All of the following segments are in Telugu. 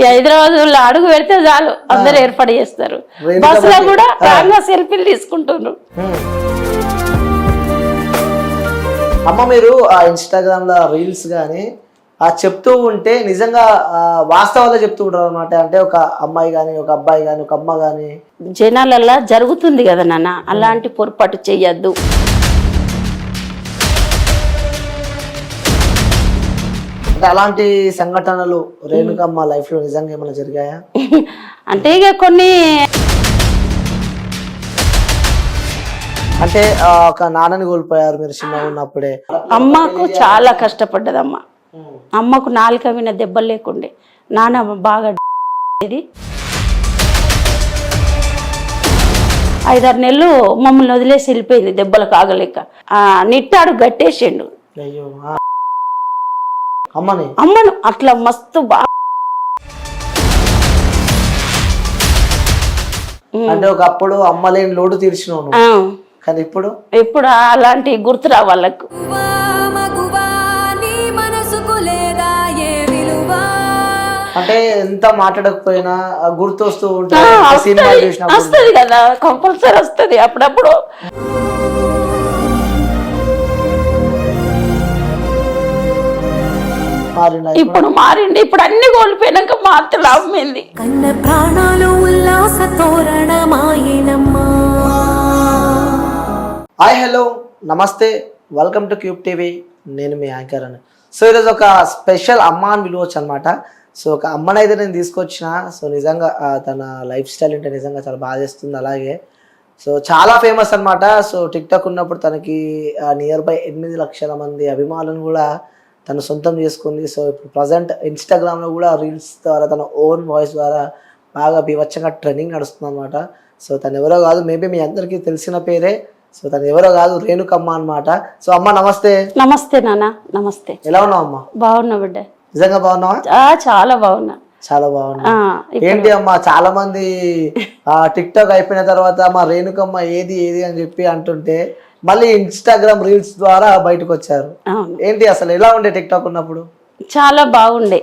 హైదరాబాద్ అడుగు పెడితే చాలు అందరు ఏర్పాటు చేస్తారు. బస్సులో కూడా సెల్ఫీలు తీసుకుంటున్నారు. అమ్మ మీరు ఆ ఇన్స్టాగ్రామ్ లో రీల్స్ కానీ చెప్తూ ఉంటే నిజంగా వాస్తవాల్లో చెప్తూ ఉంటారు అనమాట. అంటే ఒక అమ్మాయి కానీ ఒక అబ్బాయి కానీ ఒక అమ్మ కానీ జనాలల్లా జరుగుతుంది కదా నాన్న, అలాంటి పొరపాటు చెయ్యొద్దు. అంటే అలాంటి సంఘటనలు రేణుకమ్మ లైఫ్ లో నిజంగా ఏమైనా జరిగాయా? అంటే ఇక కొన్ని అంటే ఒక నాన్నని కోల్పోయారు మీరు చిన్నగా ఉన్నప్పుడే. అమ్మకు చాలా కష్టపడ్డదమ్మ. అమ్మకు నాలుక విన దెబ్బలు లేకుండే, నాన్న బాగా 5-6 నెలలు మమ్మల్ని వదిలేసి వెళ్ళిపోయింది దెబ్బలు కాగలేక. నిట్టాడు గట్టేసిండు అమ్మను అట్లా మస్తు బాగా. అంటే ఒకప్పుడు అమ్మ లేని లోటు తీర్చినాను, కానీ ఇప్పుడు అలాంటి గుర్తురా వాళ్ళకు. అంటే ఎంత మాట్లాడకపోయినా గుర్తు వస్తూ ఉంటుంది వస్తుంది కదా, కంపల్సరీ వస్తుంది అప్పుడప్పుడు. ఇప్పుడు మారిండి, ఇప్పుడు అన్ని కోల్పోయినాక మాత్రం అమ్మింది. కన్న ప్రాణాలు ఉల్లాస తోరణమాయనమ్మా. హాయ్ హలో నమస్తే, వెల్కమ్ టు క్యూబ్ టీవీ. నేను మీ యాంకర్ అని. సో ఈరోజు ఒక స్పెషల్ అమ్మ అని పిలవచ్చు అనమాట. సో ఒక అమ్మని అయితే నేను తీసుకొచ్చిన. సో నిజంగా తన లైఫ్ స్టైల్ అంటే నిజంగా చాలా బాగా చేస్తుంది. అలాగే సో చాలా ఫేమస్ అనమాట. సో టిక్టాక్ ఉన్నప్పుడు తనకి నియర్ బై 8 లక్షల మంది అభిమానులను కూడా తను సొంతం చేసుకుంది. సో ఇప్పుడు ప్రజెంట్ ఇన్స్టాగ్రామ్లో కూడా రీల్స్ ద్వారా తన ఓన్ వాయిస్ ద్వారా బాగా బీభత్సంగా ట్రెండింగ్ నడుస్తుంది అనమాట. సో తను ఎవరో కాదు, మేబీ మీ అందరికీ తెలిసిన పేరే. సో తను ఎవరో కాదు, రేణుకమ్మ అనమాట. సో అమ్మ నమస్తే. నమస్తే నాన్న. నమస్తే. ఎలా ఉన్నావు అమ్మ? బాగున్నా బిడ్డ. నిజంగా బాగున్నావా? చాలా బాగున్నా. చాలా బాగున్నా. ఏంటి అమ్మా, చాలా మంది టిక్ టాక్ అయిపోయిన తర్వాత మా రేణుకమ్మ ఏది ఏది అని చెప్పి అంటుంటే మళ్ళీ ఇన్స్టాగ్రామ్ రీల్స్ ద్వారా బయటకు వచ్చారు. ఏంటి అసలు ఎలా ఉండే టిక్ టాక్ ఉన్నప్పుడు? చాలా బాగుండే.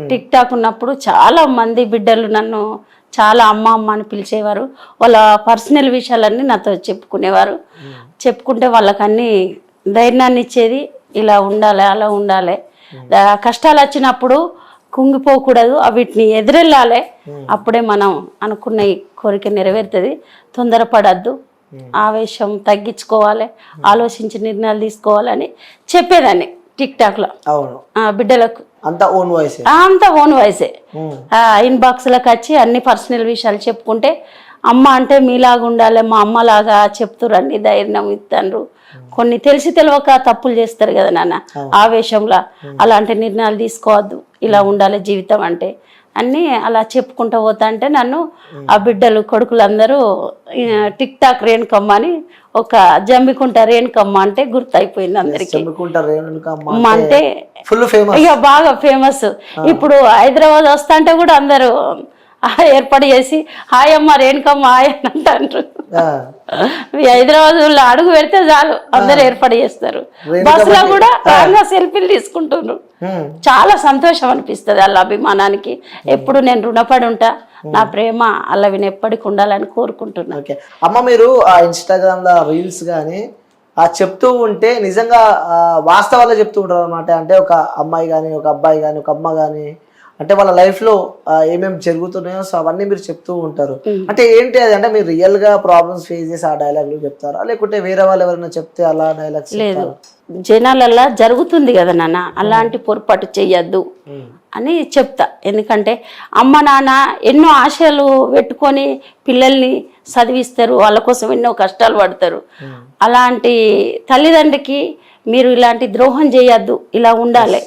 టిక్ టాక్ ఉన్నప్పుడు చాలా మంది బిడ్డలు నన్ను చాలా అమ్మ అమ్మ అని పిలిచేవారు. వాళ్ళ పర్సనల్ విషయాలన్నీ నాతో చెప్పుకునేవారు. చెప్పుకుంటే వాళ్ళకన్నీ ధైర్యాన్ని ఇచ్చేది. ఇలా ఉండాలి, అలా ఉండాలి, కష్టాలు వచ్చినప్పుడు కుంగిపోకూడదు, వీటిని ఎదురెళ్ళాలి, అప్పుడే మనం అనుకున్న ఈ కోరిక నెరవేరుతుంది. తొందరపడద్దు, ఆవేశం తగ్గించుకోవాలి, ఆలోచించి నిర్ణయాలు తీసుకోవాలని చెప్పేదాన్ని టిక్ టాక్ లో బిడ్డలకు. అంతా ఓన్ వాయిసే. ఇన్బాక్స్ లకు వచ్చి అన్ని పర్సనల్ విషయాలు చెప్పుకుంటే, అమ్మ అంటే మీలాగా ఉండాలి, మా అమ్మలాగా చెప్తురు, అన్ని ధైర్యం ఇస్తారు. కొన్ని తెలిసి తెలియక తప్పులు చేస్తారు కదా నాన్న, ఆవేశంలో. అలాంటి నిర్ణయాలు తీసుకోవద్దు, ఇలా ఉండాలి జీవితం అంటే అన్నీ అలా చెప్పుకుంటూ పోతా అంటే నన్ను ఆ బిడ్డలు కొడుకులందరూ టిక్ టాక్ రేణుకమ్మ అని, ఒక జంబికుంట రేణుకమ్మ అంటే గుర్తయిపోయింది అందరికి. అంటే ఇక బాగా ఫేమస్. ఇప్పుడు హైదరాబాద్ వస్తా అంటే కూడా అందరూ ఏర్పాటు చేసి హాయ్ అమ్మ రేణుకమ్మ హాయ్ అని అంటారు. హైదరాబాద్ అడుగు పెడితే చాలు అందరు ఏర్పాటు చేస్తారు. బస్సులో కూడా సెల్ఫీలు తీసుకుంటున్నారు. చాలా సంతోషం అనిపిస్తుంది వాళ్ళ అభిమానానికి. ఎప్పుడు నేను రుణపడి ఉంటా. నా ప్రేమ అలా విని ఎప్పటికి ఉండాలని కోరుకుంటున్నా. అమ్మ మీరు ఇన్స్టాగ్రామ్ లో రీల్స్ కానీ చెప్తూ ఉంటే నిజంగా వాస్తవాల్లో చెప్తూ ఉంటారు అనమాట. అంటే ఒక అమ్మాయి కానీ ఒక అబ్బాయి కానీ ఒక అమ్మ కానీ అంటే వాళ్ళ లైఫ్ లో ఏమేమి జరుగుతున్నాయో సో అవన్నీ మీరు చెప్తూ ఉంటారు. అంటే ఏంటి అది? అంటే మీరు రియల్ గా ప్రాబ్లమ్స్ ఫేస్ చేసి ఆ డైలాగులు చెప్తారా, లేకుంటే వేరే వాళ్ళు ఎవరైనా చెప్తే అలా డైలాగ్స్? లేదు, జనాలల్లా జరుగుతుంది కదా నాన్న, అలాంటి పొరపాటు చెయ్యొద్దు అని చెప్తా. ఎందుకంటే అమ్మ నాన్న ఎన్నో ఆశలు పెట్టుకొని పిల్లల్ని చదివిస్తారు, వాళ్ళ కోసం ఎన్నో కష్టాలు పడతారు. అలాంటి తల్లిదండ్రికి మీరు ఇలాంటి ద్రోహం చేయొద్దు, ఇలా ఉండాలి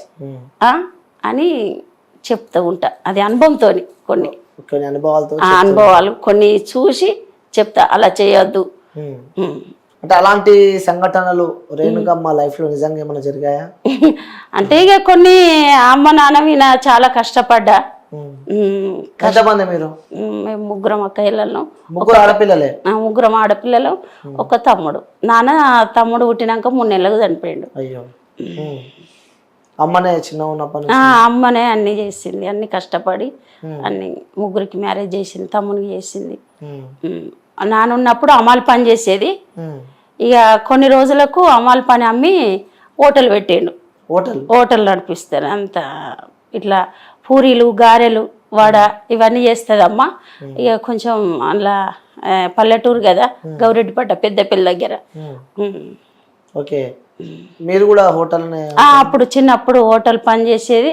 అని చెప్తూ ఉంటా. అది అనుభవంతో కొన్ని అనుభవాలు కొన్ని చూసి చెప్తా, అలా చేయొద్దు. అంటే అలాంటి సంఘటనలు రేణుకమ్మ లైఫ్ లో నిజంగా ఏమైనా జరిగాయా? అంటే ఇక కొన్ని అమ్మ నాన్న విన చాలా కష్టపడ్డా. ఎంతమంది మీరు? మేము 3 అక్కయ్యలను, 3 ఆడపిల్లలే. 3 ఆడపిల్లలు, ఒక తమ్ముడు. తమ్ముడు పుట్టినాక 3 నెలలకు చనిపోయాడు. అయ్యో. అమ్మనే చిన్న ఉన్నప్పటి నుంచి అమ్మనే అన్ని చేసింది, అన్ని కష్టపడి అన్ని ముగ్గురికి మ్యారేజ్ చేసింది, తమ్మునికి చేసింది. నానున్నప్పుడు అమ్మాలి పని చేసేది. ఇక కొన్ని రోజులకు అమ్మాలి పని అమ్మి హోటల్ పెట్టిండు. హోటల్ నడిపిస్తారు అంత ఇట్లా పూరీలు గారెలు వడ ఇవన్నీ చేస్తుంది అమ్మ. ఇక కొంచెం అలా పల్లెటూరు కదా, గౌరెడ్డిపట్ట పెద్దపల్లి దగ్గర. ఓకే, మీరు కూడా హోటల్? అప్పుడు చిన్నప్పుడు హోటల్ పని చేసేది,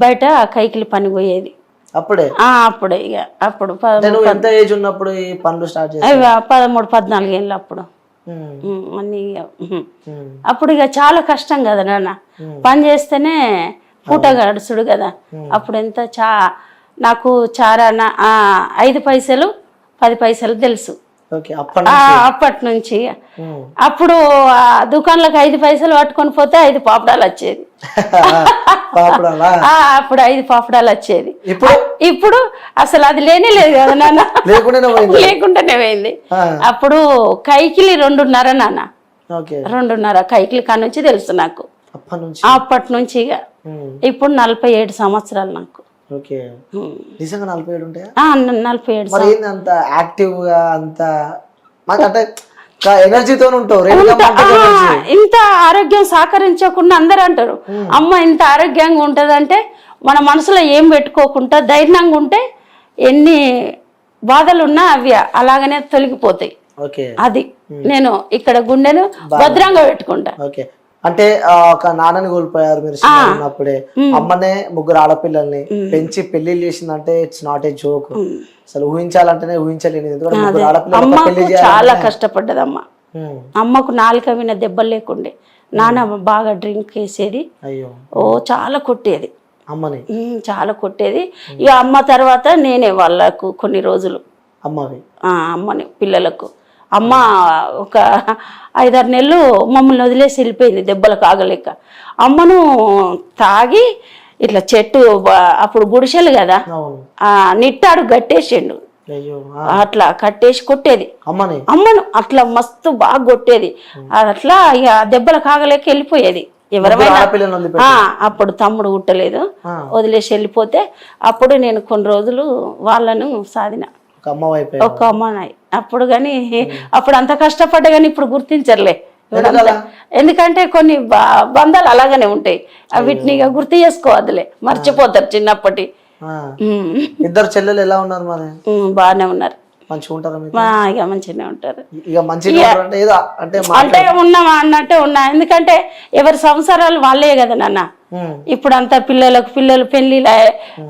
బయట కైకిలి పని పోయేది అప్పుడే. ఇక అప్పుడు 13-14 ఏళ్ళు అప్పుడు అన్ని. అప్పుడు ఇక చాలా కష్టం కదా నాన్న, పని చేస్తేనే పూట గడుచుడు కదా. అప్పుడు ఎంత నాకు 5 పైసలు 10 పైసలు తెలుసు అప్పటి నుంచి. అప్పుడు దుకాణంలోకి 5 పైసలు పట్టుకొని పోతే 5 పాపడాలు వచ్చేది. అప్పుడు 5 పాపడాలు వచ్చేది. ఇప్పుడు అసలు అది లేనే లేదు కదా నాన్న, లేకుండానే పోయింది. అప్పుడు కైకిలి 2.5 నాన్న, 2.5 కైకిలి కానుంచి తెలుసు నాకు అప్పటి నుంచి. ఇక ఇప్పుడు 47 సంవత్సరాలు నాకు. నిజంగా 47 ఉంటాయా? 47. అంత యాక్టివ్ గా అంత ఎనర్జీతో ఉంటావు. ఇంత ఆరోగ్యం సహకరించకుండా అందరు అంటారు, అమ్మ ఇంత ఆరోగ్యంగా ఉంటదంటే మన మనసులో ఏం పెట్టుకోకుండా ధైర్యంగా ఉంటే ఎన్ని బాధలున్నా అవి అలాగనే తొలగిపోతాయి. అది నేను ఇక్కడ గుండెను భద్రంగా పెట్టుకుంటా. అంటే ఒక నాన్నని కోల్పోయారు మీరు ఉన్నప్పుడే, అమ్మనే 3 ఆడపిల్లల్ని పెంచి పెళ్లిళ్ళు చేసిందంటే ఇట్స్ నాట్ ఏ జోక్. అసలు ఊహించాలంటేనే ఊహించలేనిది. చాలా కష్టపడ్డది అమ్మ. అమ్మకు నాలుక విన దెబ్బలు లేకుండే, నాన్న బాగా డ్రింక్ వేసేది. చాలా కొట్టేది అమ్మని, చాలా కొట్టేది. ఇక అమ్మ తర్వాత నేనే వాళ్ళకు కొన్ని రోజులు అమ్మని పిల్లలకు. అమ్మ ఒక 5-6 నెలలు మమ్మల్ని వదిలేసి వెళ్ళిపోయింది దెబ్బలకు ఆగలేక. అమ్మను తాగి ఇట్లా చెట్టు అప్పుడు గుడిసెలు కదా, నిట్టాడు కట్టేసిండు. అట్లా కట్టేసి కొట్టేది అమ్మను, అట్లా మస్తు బాగా కొట్టేది. అట్లా ఇక దెబ్బలకు ఆగలేక వెళ్ళిపోయేది. ఎవరైనా అప్పుడు తమ్ముడు ఉట్టలేదు, వదిలేసి వెళ్ళిపోతే అప్పుడు నేను కొన్ని రోజులు వాళ్ళను సాధిన ఒక అమ్మనాయి. అప్పుడు కానీ అప్పుడు అంత కష్టపడ్డా కానీ ఇప్పుడు గుర్తించర్లే. ఎందుకంటే కొన్ని బంధాలు అలాగనే ఉంటాయి, వీటిని గుర్తు చేసుకోవద్దులే, మర్చిపోతారు చిన్నప్పటి. 2 చెల్లెలు ఎలా ఉన్నారు? బాగానే ఉన్నారు, ఇక మంచిగానే ఉంటారు. అంటే ఉన్నామా అన్నట్టే ఉన్నా, ఎందుకంటే ఎవరి సంసారాలు వాళ్ళే కదా నాన్న. ఇప్పుడు అంతా పిల్లలు పెళ్లిలా,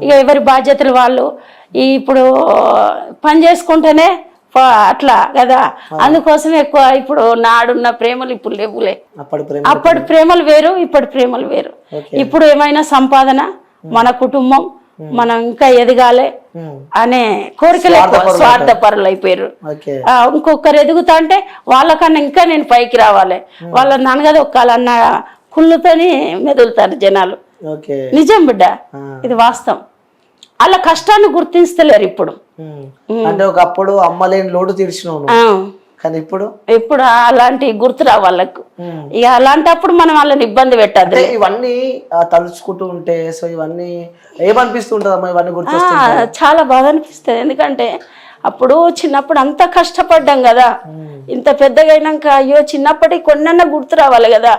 ఇక ఎవరి బాధ్యతలు వాళ్ళు. ఇప్పుడు పని చేసుకుంటేనే అట్లా కదా, అందుకోసం ఎక్కువ ఇప్పుడు నాడున్న ప్రేమలు ఇప్పుడు లేవులే. అప్పటి ప్రేమలు వేరు, ఇప్పటి ప్రేమలు వేరు. ఇప్పుడు ఏమైనా సంపాదన, మన కుటుంబం, మనం ఇంకా ఎదగాలి అనే కోరికలు, స్వార్థపరులు అయిపోయారు. ఇంకొకరు ఎదుగుతా అంటే వాళ్ళకన్నా ఇంకా నేను పైకి రావాలి, వాళ్ళ నాన్నగది ఒక్కాలన్న కుళ్ళుతోని మెదులుతారు జనాలు. నిజం బిడ్డ, ఇది వాస్తవం. అలా కష్టాన్ని గుర్తిస్తలేరు ఇప్పుడు. అంటే ఒకప్పుడు అమ్మ లేని లోటు తీర్చినావు, కానీ ఇప్పుడు అలాంటి గుర్తురా వాళ్ళకు. ఇక అలాంటప్పుడు మనం వాళ్ళని ఇబ్బంది పెట్టద్దు. ఇవన్నీ తలుచుకుంటూ ఉంటే సో ఇవన్నీ ఏమనిపిస్తుంటది అమ్మా? ఇవన్నీ గుర్తు చాలా బాధ అనిపిస్తుంది. ఎందుకంటే అప్పుడు చిన్నప్పుడు అంత కష్టపడ్డాం కదా, ఇంత పెద్దగా అయినాక అయ్యో చిన్నప్పటికి కొన్నన్నా గుర్తు రావాలి కదా.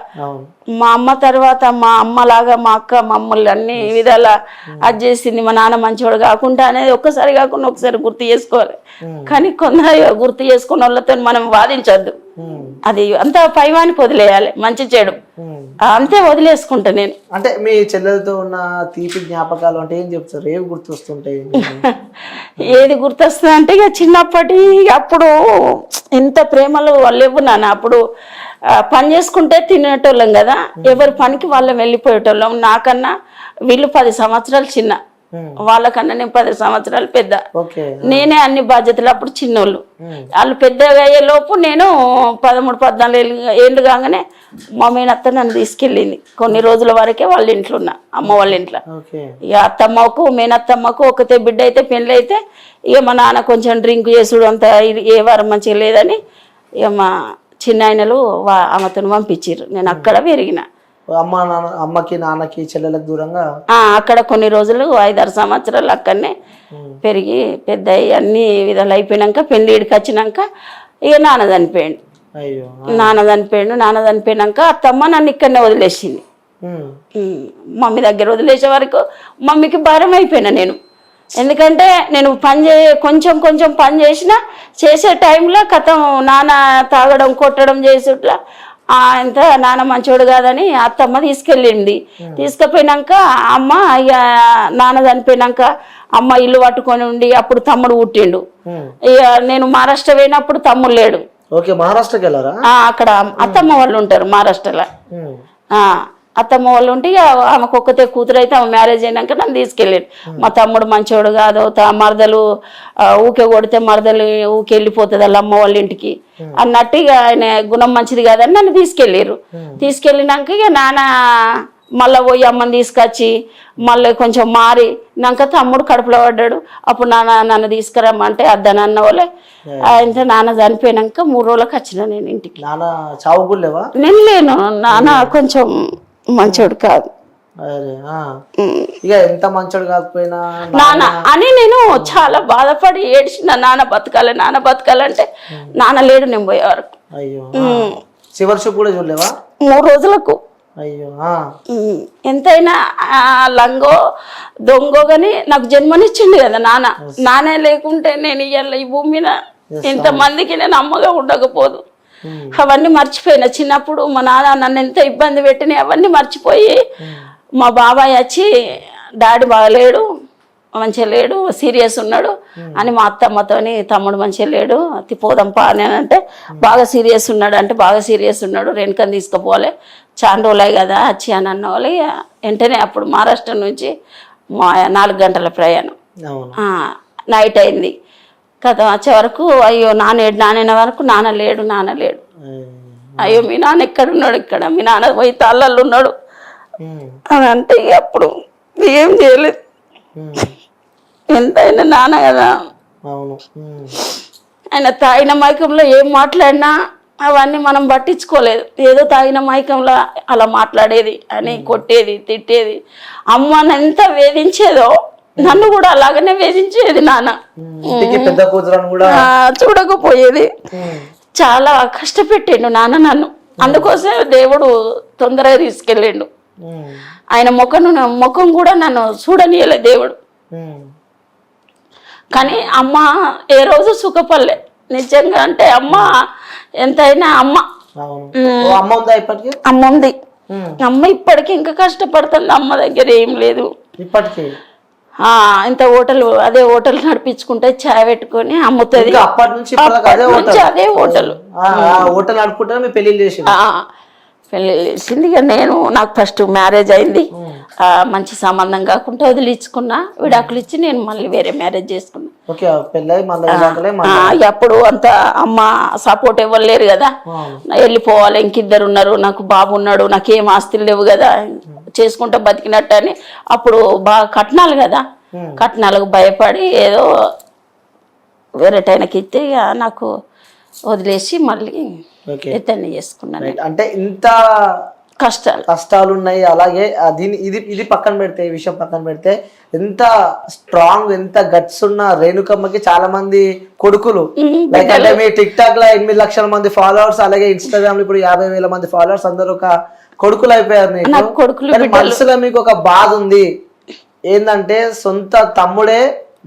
మా అమ్మ తర్వాత మా అమ్మలాగా మా అక్క మమ్మల్ని అన్ని విధాలా అది చేసింది, మా నాన్న మంచివాడు కాకుండా అనేది ఒక్కసారి కాకుండా ఒకసారి గుర్తు చేసుకోవాలి. కానీ కొందరు గుర్తు చేసుకున్న వాళ్ళతో మనం వాదించద్దు, అది అంతా పైవానికి వదిలేయాలి, మంచి చెడు అంతే వదిలేసుకుంటా నేను. అంటే మీ చెల్లెలతో ఉన్న తీపి జ్ఞాపకాలు అంటే ఏం చెప్తారు? ఏవి గుర్తొస్తుంటాయి? ఏది గుర్తొస్తుంది అంటే ఇక చిన్నప్పటి అప్పుడు ఎంత ప్రేమలు లేవు నాన్న. అప్పుడు పని చేసుకుంటే తినేటోళ్ళం కదా, ఎవరి పనికి వాళ్ళం వెళ్ళిపోయేటోళ్ళం. నాకన్నా వీళ్ళు 10 సంవత్సరాలు చిన్న, వాళ్ళకన్నా నేను 10 సంవత్సరాలు పెద్ద. నేనే అన్ని బాధ్యతలు. అప్పుడు చిన్నోళ్ళు, వాళ్ళు పెద్దగా అయ్యే లోపు నేను 13-14 ఏళ్ళు కాగానే మా మేనత్త నన్ను తీసుకెళ్ళింది. కొన్ని రోజుల వరకే వాళ్ళ ఇంట్లో ఉన్నా, అమ్మ వాళ్ళ ఇంట్లో. ఇక అత్తమ్మకు మేనత్తమ్మకు ఒకతే బిడ్డ అయితే పెళ్ళి అయితే ఇక మా నాన్న కొంచెం డ్రింక్ చేసుడు అంత ఏ వారం మంచిగా లేదని ఇక మా చిన్న ఆయనలు ఆమెతో పంపించారు. నేను అక్కడ పెరిగిన. అమ్మకి నాన్నకి చెల్లెలకు దూరంగా అక్కడ కొన్ని రోజులు 5-6 సంవత్సరాలు అక్కడనే పెరిగి పెద్ద అన్ని విధాలు అయిపోయినాక పెళ్ళిడికి వచ్చినాక ఇక నాన్న చనిపోయాడు. అయ్యో నాన్న చనిపోయినాక అత్తమ్మ నన్ను ఇక్కడనే వదిలేసింది. మమ్మీ దగ్గర వదిలేసే వరకు మమ్మీకి భారం అయిపోయినా నేను. ఎందుకంటే నేను కొంచెం పని చేసే టైంలో కథం నాన్న తాగడం కొట్టడం చేసేట్లా ఇంత నాన్న మంచోడు కాదని అత్తమ్మ తీసుకుపోయినాక అమ్మ ఇక నాన్న చనిపోయినాక అమ్మ ఇల్లు పట్టుకొని ఉండి అప్పుడు తమ్ముడు పుట్టిండు. ఇక నేను మహారాష్ట్ర పోయినప్పుడు తమ్ముడు లేడు. మహారాష్ట్రకి వెళ్ళారా? అక్కడ అత్తమ్మ వాళ్ళు ఉంటారు మహారాష్ట్రలో. అత్తమ్మ వాళ్ళు ఉంటే ఇక ఆమెకు ఒక్కతే కూతురు అయితే ఆమె మ్యారేజ్ అయినాక నన్ను తీసుకెళ్ళాడు. మా తమ్ముడు మంచోడు కాదు, మరదలు ఊకే కొడితే మరదలు ఊకే వెళ్ళిపోతుంది వాళ్ళ అమ్మ వాళ్ళ ఇంటికి అన్నట్టు ఇక ఆయన గుణం మంచిది కాదని నన్ను తీసుకెళ్ళినాక ఇక నాన్న మళ్ళీ పోయి అమ్మని తీసుకొచ్చి మళ్ళీ కొంచెం మారినాక తమ్ముడు కడుపులో పడ్డాడు. అప్పుడు నన్ను తీసుకురమ్మంటే అద్దని అన్న వాళ్ళే ఆయనతో నాన్న చనిపోయినాక 3 రోజులకు వచ్చిన నేను ఇంటికి. నేను లేను. నాన్న కొంచెం మంచోడు కాదు. ఎంత మంచోడు కాకపోయినా నాన్న అని నేను చాలా బాధపడి ఏడ్చిన. నాన్న బతకాలంటే నాన్న లేడు నేను పోయే వరకు. అయ్యో చివరి చూపు కూడా చూడలేవా? 3 రోజులకు. అయ్యో ఎంతైనా లంగో దొంగో గాని నాకు జన్మనిచ్చింది కదా నానే లేకుంటే నేను ఇవాళ ఈ భూమి మీద ఇంతమందికి నేను అమ్మగా ఉండకపోదు. అవన్నీ మర్చిపోయినా. చిన్నప్పుడు మా నాన్న నన్ను ఎంత ఇబ్బంది పెట్టినా అవన్నీ మర్చిపోయి మా బాబాయ్ వచ్చి డాడీ బాగలేడు, మంచిగా లేడు, సీరియస్ ఉన్నాడు అని మా అత్తమ్మతోని తమ్ముడు మంచిగా లేడు పోదాంపా అని అంటే బాగా సీరియస్ ఉన్నాడు రేణుకని తీసుకుపోవాలి చాలా రోజులే కదా వచ్చి అని అన్న వాళ్ళు వెంటనే అప్పుడు మహారాష్ట్ర నుంచి 4 గంటల ప్రయాణం నైట్ అయింది. కథ వచ్చే వరకు అయ్యో నాన్న వరకు నాన్న లేడు. అయ్యో మీ నాన్న ఎక్కడున్నాడు? ఇక్కడ మీ నాన్న పోయి తాళ్ళల్లో ఉన్నాడు అని అంటే అప్పుడు ఏం చేయలేదు. ఎంతైనా నాన్న కదా. ఆయన తాగిన మైకంలో ఏం మాట్లాడినా అవన్నీ మనం పట్టించుకోలేదు. ఏదో తాగిన మైకంలో అలా మాట్లాడేది అని కొట్టేది తిట్టేది. అమ్మని ఎంత వేధించేదో నన్ను కూడా అలాగనే వేధించేది నాన్న. చూడకపోయేది. చాలా కష్టపెట్టిండు నాన్న నన్ను. అందుకోసం దేవుడు తొందరగా తీసుకెళ్ళిండు. ఆయన ముఖం కూడా నన్ను చూడనీయలే దేవుడు. కానీ అమ్మ ఏ రోజు సుఖపడలే నిజంగా. అంటే అమ్మ ఎంతైనా అమ్మ ఉంది. అమ్మ ఇప్పటికి ఇంకా కష్టపడుతుంది. అమ్మ దగ్గర ఏం లేదు ఇప్పటికీ. ఇంత అదే హోటల్ నడిపించుకుంటే చాయ్ పెట్టుకొని అమ్ముతుంది. అప్పటి నుంచి అదే హోటల్ నడుపుకుంటే మీ పెళ్లి చేసింది. ఇక నాకు ఫస్ట్ మ్యారేజ్ అయింది. మంచి సంబంధం కాకుండా వదిలించుకున్నా. విడాకులు ఇచ్చి నేను మళ్ళీ వేరే మ్యారేజ్ చేసుకున్నా. అప్పుడు అంత అమ్మ సపోర్ట్ ఇవ్వలేరు కదా. వెళ్ళిపోవాలి, ఇంకిద్దరు ఉన్నారు, నాకు బాబు ఉన్నాడు, నాకేం ఆస్తులు లేవు కదా, చేసుకుంటే బతికినట్టు అని. అప్పుడు బాగా కట్నాలు కదా, కట్నాలకు భయపడి ఏదో వేరే టైంకి ఇస్తే నాకు వదిలేసి మళ్ళీ ఇతన్ని చేసుకున్నాను. అంటే ఇంత కష్టాలు ఉన్నాయి. అలాగే ఇది పక్కన పెడితే, ఈ విషయం పక్కన పెడితే, ఎంత స్ట్రాంగ్ ఎంత గట్స్ ఉన్న రేణుకమ్మకి చాలా మంది కొడుకులు. లైక్ అంటే మీ టిక్ టాక్ లో 8 లక్షల మంది ఫాలోవర్స్, అలాగే ఇన్స్టాగ్రామ్ లో ఇప్పుడు 50,000 మంది ఫాలోవర్స్, అందరూ ఒక కొడుకులు అయిపోయారు. మనసులో మీకు ఒక బాధ ఉంది ఏంటంటే సొంత తమ్ముడే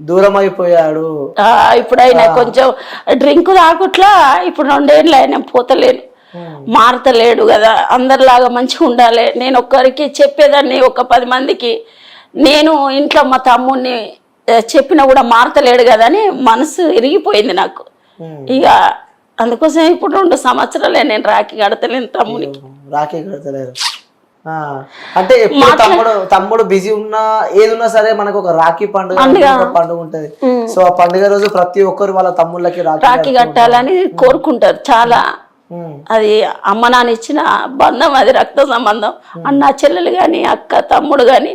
దూరం అయిపోయాడు. ఇప్పుడు ఆయన కొంచెం డ్రింక్ తాగుట్లా ఇప్పుడు 2 ఏళ్ళు ఆయన పోతలేను, మారతలేడు కదా. అందరిలాగా మంచిగా ఉండాలి. నేను ఒక్కరికి చెప్పేదాన్ని ఒక 10 మందికి. నేను ఇంట్లో మా తమ్ముడిని చెప్పినా కూడా మారతలేడు కదా అని మనసు ఇరిగిపోయింది నాకు. ఇక అందుకోసం ఇప్పుడు 2 సంవత్సరాలే నేను రాఖీ కడతలేను తమ్మునికి. రాఖీ కడతలేరు అంటే తమ్ముడు బిజీ ఉన్నా ఏదున్నా సరే మనకు ఒక రాఖీ పండుగ ఉంటది. సో ఆ పండుగ రోజు ప్రతి ఒక్కరు వాళ్ళ తమ్ముళ్ళకి రాఖీ కట్టాలని కోరుకుంటారు చాలా. అది అమ్మ నాన్న ఇచ్చిన బంధం, అది రక్త సంబంధం. అన్న చెల్లెలు గాని అక్క తమ్ముడు గాని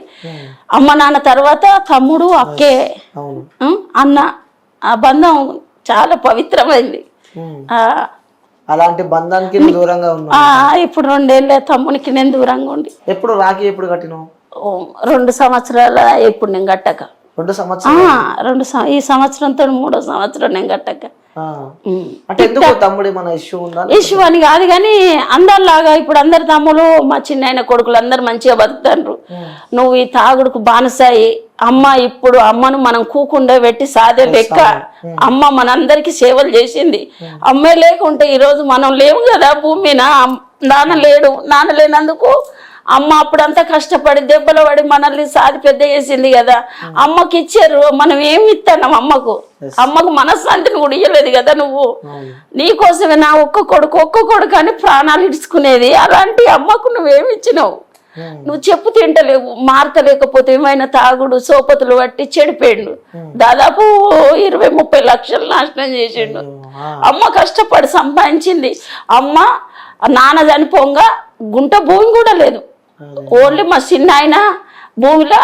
అమ్మ నాన్న తర్వాత తమ్ముడు అక్కే అన్న. ఆ బంధం చాలా పవిత్రమైంది. అలాంటి బంధానికి నువ్వు దూరంగా ఉన్నావు. ఇప్పుడు 2 ఏళ్ళే తమ్మునికి నేను దూరంగా ఉండి. ఎప్పుడు రాఖీ ఎప్పుడు కట్టినావు? 2 సంవత్సరాల ఇప్పుడు నేను కట్టక. 2 సంవత్సరాలు. ఈ సంవత్సరంతో 3వ సంవత్సరం నేను కట్టక. అంటే ఎందుకు తమ్ముడు మన ఇష్యూ ఉందా? ఇష్యూ అని కాదు కానీ అందరిలాగా ఇప్పుడు అందరి తమ్ముడు మా చిన్న కొడుకులు అందరు మంచిగా బతుకుతారు. నువ్వు ఈ తాగుడుకు బానిసాయి. అమ్మ ఇప్పుడు అమ్మను మనం కూకుండా పెట్టి సాదే లెక్క అమ్మ మనందరికి సేవలు చేసింది. అమ్మే లేకుంటే ఈరోజు మనం లేవు కదా భూమి మీద. నాన్న లేడు. నాన్న లేనందుకు అమ్మ అప్పుడంతా కష్టపడి దెబ్బలు పడి మనల్ని సాది పెద్ద చేసింది కదా. అమ్మకి ఇచ్చారు, మనం ఏమి ఇస్తాం అమ్మకు? అమ్మకు మనశ్శాంతిని కూడా ఇయ్యలేదు కదా నువ్వు. నీకోసమే నా ఒక్క కొడుకు అని ప్రాణాలు ఇడుచుకునేది. అలాంటి అమ్మకు నువ్వేమి ఇచ్చినావు? నువ్వు చెప్పు తింటలేవు. మార్తలేకపోతే ఏమైనా తాగుడు సోపతులు పట్టి చెడిపోయిండు. దాదాపు 20-30 లక్షలు నాశనం చేసిండు. అమ్మ కష్టపడి సంపాదించింది. అమ్మ నాన్న చనిపోగా గుంట భూమి కూడా లేదు. ఓన్లీ మా చిన్న ఆయన భూమిలో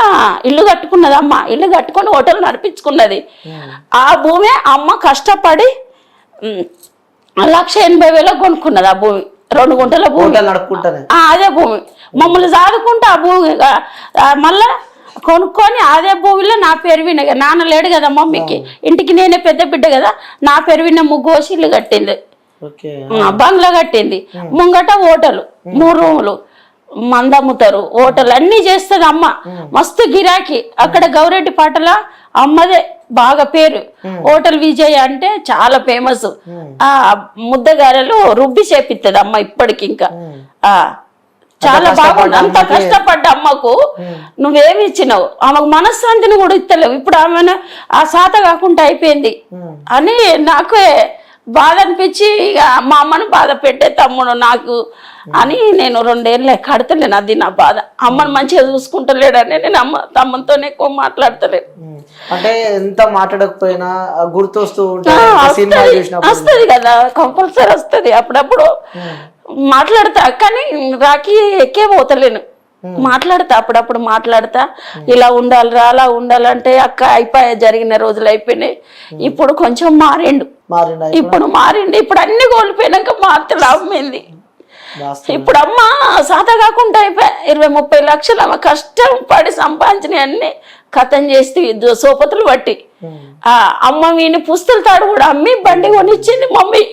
ఇల్లు కట్టుకున్నది. అమ్మ ఇల్లు కట్టుకొని హోటల్ నడిపించుకున్నది. ఆ భూమి అమ్మ కష్టపడి 1,80,000 కొనుక్కున్నది. ఆ భూమి 2 గుంటల భూమి. అదే భూమి మమ్మల్ని సాదుకుంటూ ఆ భూమి మళ్ళా కొనుక్కొని అదే భూమిలో నా పేరు విన నాన్న లేడు కదా మమ్మీకి. ఇంటికి నేనే పెద్ద బిడ్డ కదా. నా పేరు విన్న ముగ్గోసి ఇల్లు కట్టింది. బంగ్లా కట్టింది. ముంగట హోటలు 3 రూములు మందమ్ముతారు. హోటల్ అన్ని చేస్తుంది అమ్మ. మస్తు గిరాకీ. అక్కడ గౌరెడ్డి పాటల అమ్మదే బాగా పేరు. హోటల్ విజయ్ అంటే చాలా ఫేమస్. ఆ ముద్దగారెలు రుబ్బి చేపిస్తుంది అమ్మ ఇప్పటికి. ఇంకా చాలా బాగుంది. అంత కష్టపడ్డ అమ్మకు నువ్వేమి ఇచ్చినావు? ఆమెకు మనశ్శాంతిని కూడా ఇస్తలేవు. ఇప్పుడు ఆమె ఆ సాత కాకుండా అయిపోయింది అని నాకే బాధ అనిపించి ఇక మా అమ్మను బాధ పెట్టే తమ్ముడు నాకు అని నేను 2 ఏళ్ళు కడతలేను. అది నా బాధ. అమ్మను మంచిగా చూసుకుంటలేడని నేను తమ్మునితోనే ఎక్కువ మాట్లాడతలేను. అంటే ఎంత మాట్లాడకపోయినా గుర్తొస్తూ వస్తుంది కదా, కంపల్సరీ వస్తుంది. అప్పుడప్పుడు మాట్లాడతా కానీ రాఖీ ఎక్కే పోతలేను. మాట్లాడతా అప్పుడప్పుడు మాట్లాడతా. ఇలా ఉండాలిరా అలా ఉండాలంటే అక్క అయిపోయా, జరిగిన రోజులు అయిపోయినాయి. ఇప్పుడు కొంచెం మారిండు. ఇప్పుడు అన్ని కోల్పోయినాక మార్త లాభమైంది. ఇప్పుడు అమ్మ సాత కాకుండా అయిపోయా. 20-30 లక్షలు అమ్మ కష్టం పడి సంపాదించిన అన్ని కథం చేస్తే సోపతులు బట్టి. అమ్మ వీని పుస్తలు తాడు కూడా అమ్మి బండి కొనిచ్చింది మమ్మీ.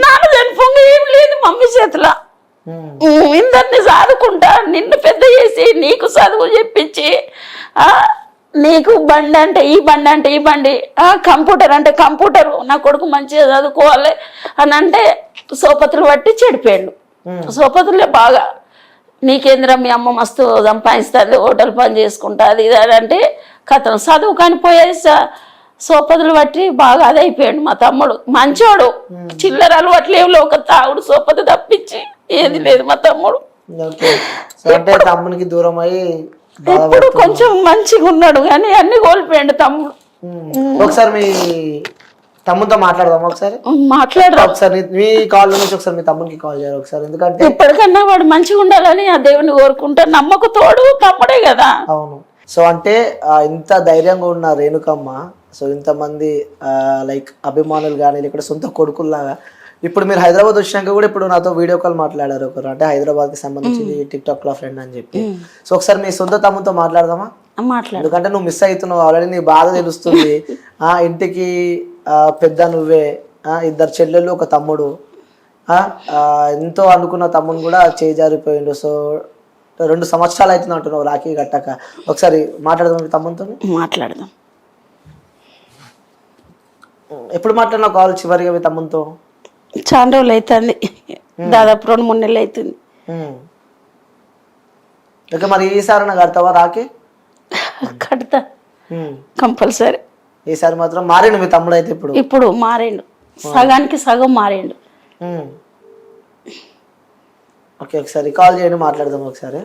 నాన్న చనిపోగా ఏం లేదు మమ్మీ చేతిలో. ఇందరిని సాదుకుంటా నిన్ను పెద్ద చేసి నీకు చదువు చెప్పించి నీకు బండి అంటే ఈ బండి అంటే ఈ బండి, కంప్యూటర్ అంటే కంప్యూటర్, నా కొడుకు మంచిగా చదువుకోవాలి అని అంటే సోపతులు బట్టి చెడిపోయాడు. సోపతులే బాగా నీకేంద్ర మీ అమ్మ మస్తు సంపాదిస్తుంది, హోటల్ పని చేసుకుంటుంది ఇది అంటే కథను చదువు కానిపోయే సోపతులు బట్టి బాగా అదైపోయాడు. మా తమ్ముడు మంచోడు, చిల్లర అలవాట్లేవులో ఒక తాగుడు సోపతి తప్పించి ఏది లేదు మా తమ్ముడు. తమ్మునికి దూరం అయ్యి ఇప్పుడు కొంచెం మంచిగా ఉన్నాడు కానీ అన్ని కోల్పోయాడు తమ్ముడు. ఒకసారి మీ తమ్ముతో మాట్లాడదాం. ఒకసారి మాట్లాడదాం. ఒకసారి మీ కాల్ నుంచి ఒకసారి మీ తమ్మునికి కాల్ చేయాలి ఒకసారి. ఎందుకంటే ఇప్పటికన్నా వాడు మంచిగా ఉండాలని ఆ దేవుని కోరుకుంటా. నమ్మకు తోడు తమ్ముడే కదా. అవును. సో అంటే ఇంత ధైర్యంగా ఉన్న రేణుకమ్మ, సో ఇంతమంది లైక్ అభిమానులు కానీ ఇక్కడ సొంత కొడుకుల్లాగా ఇప్పుడు మీరు హైదరాబాద్ వచ్చినాక కూడా ఇప్పుడు నాతో వీడియో కాల్ మాట్లాడారు ఒకరు. అంటే హైదరాబాద్కి సంబంధించి టిక్టాక్ లో ఫ్రెండ్ అని చెప్పి. సో ఒకసారి మీ సొంత తమ్ముతో మాట్లాడదామా? ఎందుకంటే నువ్వు మిస్ అవుతున్నావు ఆల్రెడీ, నీ బాధ తెలుస్తుంది. ఇంటికి పెద్ద నువ్వే, 2 చెల్లెళ్ళు 1 తమ్ముడు. ఎంతో అనుకున్న తమ్ముడు కూడా చేజారిపోయిండు. సో 2 సంవత్సరాలు అవుతుంది అంటున్నావు రాఖీ కట్టాక. ఒకసారి మాట్లాడదాం తమ్ముతో. మాట్లాడదాం. ఎప్పుడు మాట్లాడినా కాల్ చివరిగా మీ తమ్ముతో? చాలా రోజులు అవుతుంది, దాదాపు 2-3 నెలలు అవుతుంది. ఇక మరి ఈసారి కడతావా రాఖీ? కడతా కంపల్సరీ. ఈసారి మాత్రం మారిండు మీ తమ్ముడు అయితే? ఇప్పుడు మారిండు, సగానికి సగం మారిండు. ఓకే ఒకసారి కాల్ చేయండి, మాట్లాడదాం ఒకసారి.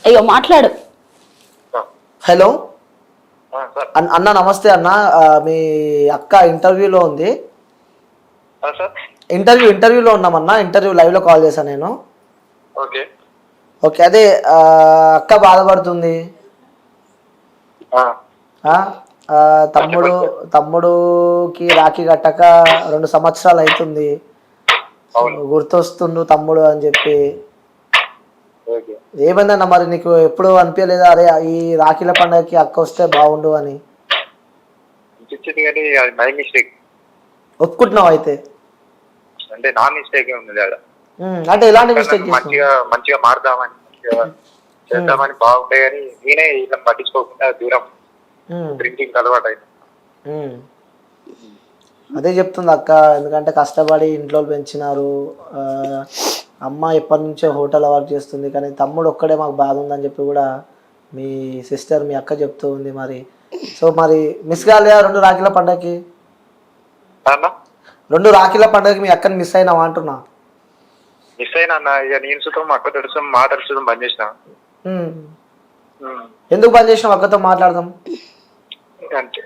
అయ్యో మాట్లాడు. హలో అన్న, నమస్తే అన్న. మీ అక్క ఇంటర్వ్యూలో ఉంది. ఇంటర్వ్యూలో ఉన్నామన్నా. ఇంటర్వ్యూ లైవ్ లో కాల్ చేశాను నేను. ఓకే అదే అక్క బాధపడుతుంది. తమ్ముడుకి రాఖీ కట్టక 2 సంవత్సరాలు అవుతుంది, గుర్తొస్తుండు తమ్ముడు అని చెప్పి. ఏమైందన్న మరి నీకు ఎప్పుడు అనిపించలేదా అరే ఈ రాఖీల పండుగకి అక్క వస్తే బాగుండు అని? ఒప్పుకుంటున్నావు అయితే? అంటే నా మిస్టేక్ ఉంది అంటే ఎలాంటి మిస్టేక్? మంచిగా మారుదామని చేద్దామని బాగుంటాయి కానీ నేనే ఇలా పట్టించుకోకుండా దూరం డ్రింకింగ్ అలవాటు అయింది. అదే చెప్తుంది అక్క, ఎందుకంటే కష్టపడి ఇంట్లో పెంచినారు. అమ్మ ఎప్పటి నుంచో హోటల్ వర్క్ చేస్తుంది, కానీ తమ్ముడు ఒక్కడే మాకు బాధ ఉందని చెప్పి కూడా మీ సిస్టర్ మీ అక్క చెప్తూ ఉంది. మరి సో మరి మిస్ కాలేదా 2 రాఖీల పండగకి? 2 రాఖీల పండగకి మీ అక్కని మిస్ అయినావా అంటున్నా? మిస్ అయినా అన్న, ఇక నేను సుతం అక్క తెలుసు మాట్లాడుతూ బంద్ చేసిన. ఎందుకు బంద్ చేసినావు? అక్కతో మాట్లాడదాం అంటే.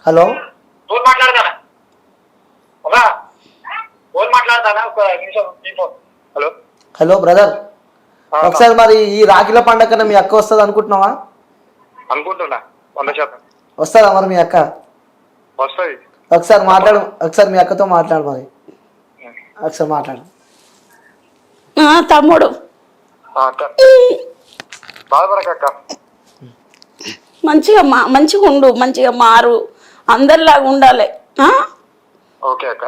హలో, హలో హలో బ్రదర్, ఒకసారి మరి ఈ రాఖీల పండగ కన్నా మీ అక్క వస్తుంది అనుకుంటున్నావా? అనుకుంటున్నా 100%. వస్తుందా మరి మీ అక్క? వస్తుంది. ఒకసారి మాట్లాడు, ఒకసారి మీ అక్కతో మాట్లాడు, మరి ఒకసారి మాట్లాడు. తమ్ముడు బాధపడక, మంచిగా ఉండు, మంచిగా మారు, అందరిలాగా ఉండాలి. ఓకే అక్క,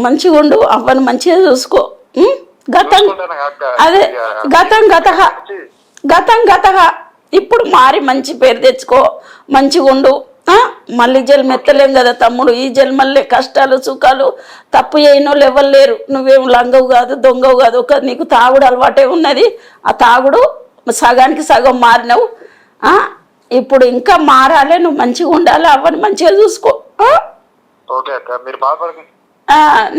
మంచిగా ఉండు, అవ్వను మంచిగా చూసుకో. గతం అదే గతం ఇప్పుడు మారి మంచి పేరు తెచ్చుకో, మంచిగా ఉండు. మళ్ళీ జన్మ ఎత్తలేం కదా తమ్ముడు, ఈ జన్మల్లే కష్టాలు సుఖాలు. తప్పు చేయని వాళ్ళు ఎవరు లేరు. నువ్వేం లంగవు కాదు, దొంగవు కాదు. నీకు తాగుడు అలవాటే ఉన్నది, ఆ తాగుడు సగానికి సగం మారినావు. ఇప్పుడు ఇంకా మారాలి, నువ్వు మంచిగా ఉండాలి, అవ్వని మంచిగా చూసుకో.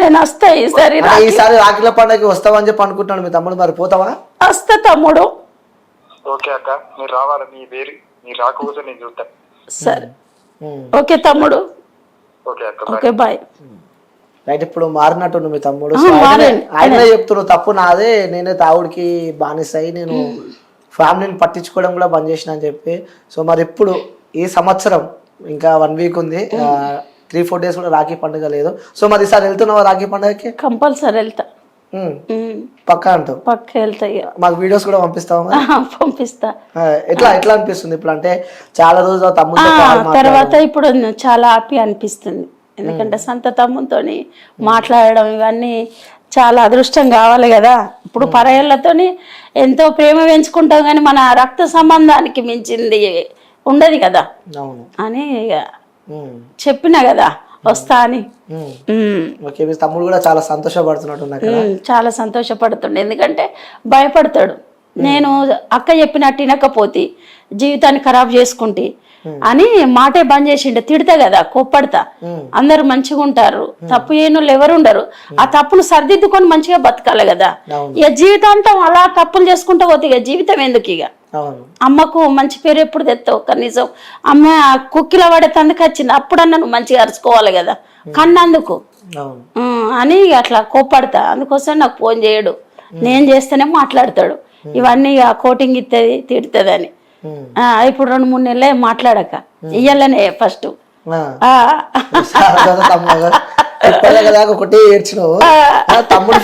నేను వస్తా ఈసారి రాఖీల పండుగకి వస్తావని చెప్పి అనుకుంటున్నాను. మీ తమ్ముడు మరి పోతావా? వస్తా తమ్ముడు. ఓకే అక్క, మీరు రావాలి, మీరు రాకపోతే నేను చూస్తాను. సరే, ఓకే తమ్ముడు, ఓకే బాయ్. రైట్, ఇప్పుడు మారినట్టు మీ తమ్ముడు ఆయన చెప్తున్నావు తప్పు నాదే, నేనే తాగుడికి బానిసాయి, నేను ఫ్యామిలీని పట్టించుకోవడం కూడా బంద్ చేసిన అని చెప్పి. సో మరి ఇప్పుడు ఈ సంవత్సరం ఇంకా 1 వీక్ ఉంది, 3-4 డేస్ కూడా రాఖీ పండుగ లేదు. సో మరి ఈసారి వెళ్తున్నావా రాఖీ పండుగకి? కంపల్సరీ వెళ్తా, పక్కా అంటావు? పక్క వెళ్తా. మాకు వీడియోస్ కూడా పంపిస్తావా? పంపిస్తా. ఎట్లా అనిపిస్తుంది ఇప్పుడు? అంటే చాలా రోజులు తమ్ముడు తర్వాత ఇప్పుడు చాలా హ్యాపీ అనిపిస్తుంది, ఎందుకంటే సొంత తమ్ముతో మాట్లాడడం ఇవన్నీ చాలా అదృష్టం కావాలి కదా. ఇప్పుడు పరాయాలతోని ఎంతో ప్రేమ పెంచుకుంటాం, కానీ మన రక్త సంబంధానికి మించింది ఉండదు కదా అని చెప్పిన కదా వస్తా అని. తమ్ముడు కూడా చాలా సంతోషపడుతున్నట్టు, చాలా సంతోషపడుతుండే, ఎందుకంటే భయపడతాడు. నేను అక్క చెప్పినట్టు వినకపోతే జీవితాన్ని ఖరాబ్ చేసుకుంటే అని మాటే బంద్ చేసిండే. తిడతా కదా, కోప్పడతా. అందరు మంచిగా ఉంటారు, తప్పు చేయని ఎవరు ఉండరు. ఆ తప్పును సరిదిద్దుకొని మంచిగా బతకాలి కదా. ఇక జీవితాంతం అలా తప్పులు చేసుకుంటూ పోతే ఇక జీవితం ఎందుకు? ఇక అమ్మకు మంచి పేరు ఎప్పుడు తెస్తావు? కనీసం అమ్మ కుక్కిల పడే తందుకు వచ్చింది, అప్పుడన్నా నువ్వు మంచిగా అరుచుకోవాలి కదా కన్నందుకు అని అట్లా కోప్పడతా. అందుకోసం నాకు ఫోన్ చేయడు, నేను చేస్తేనే మాట్లాడతాడు. ఇవన్నీ ఇక కోటింగ్ ఇస్తుంది, తిడుతుంది అని. ఇప్పుడు 2-3 నెలలే మాట్లాడక, ఇయ్యాలనే ఫస్ట్ ఒకటి ఏడ్చినావు. తమ్ముడు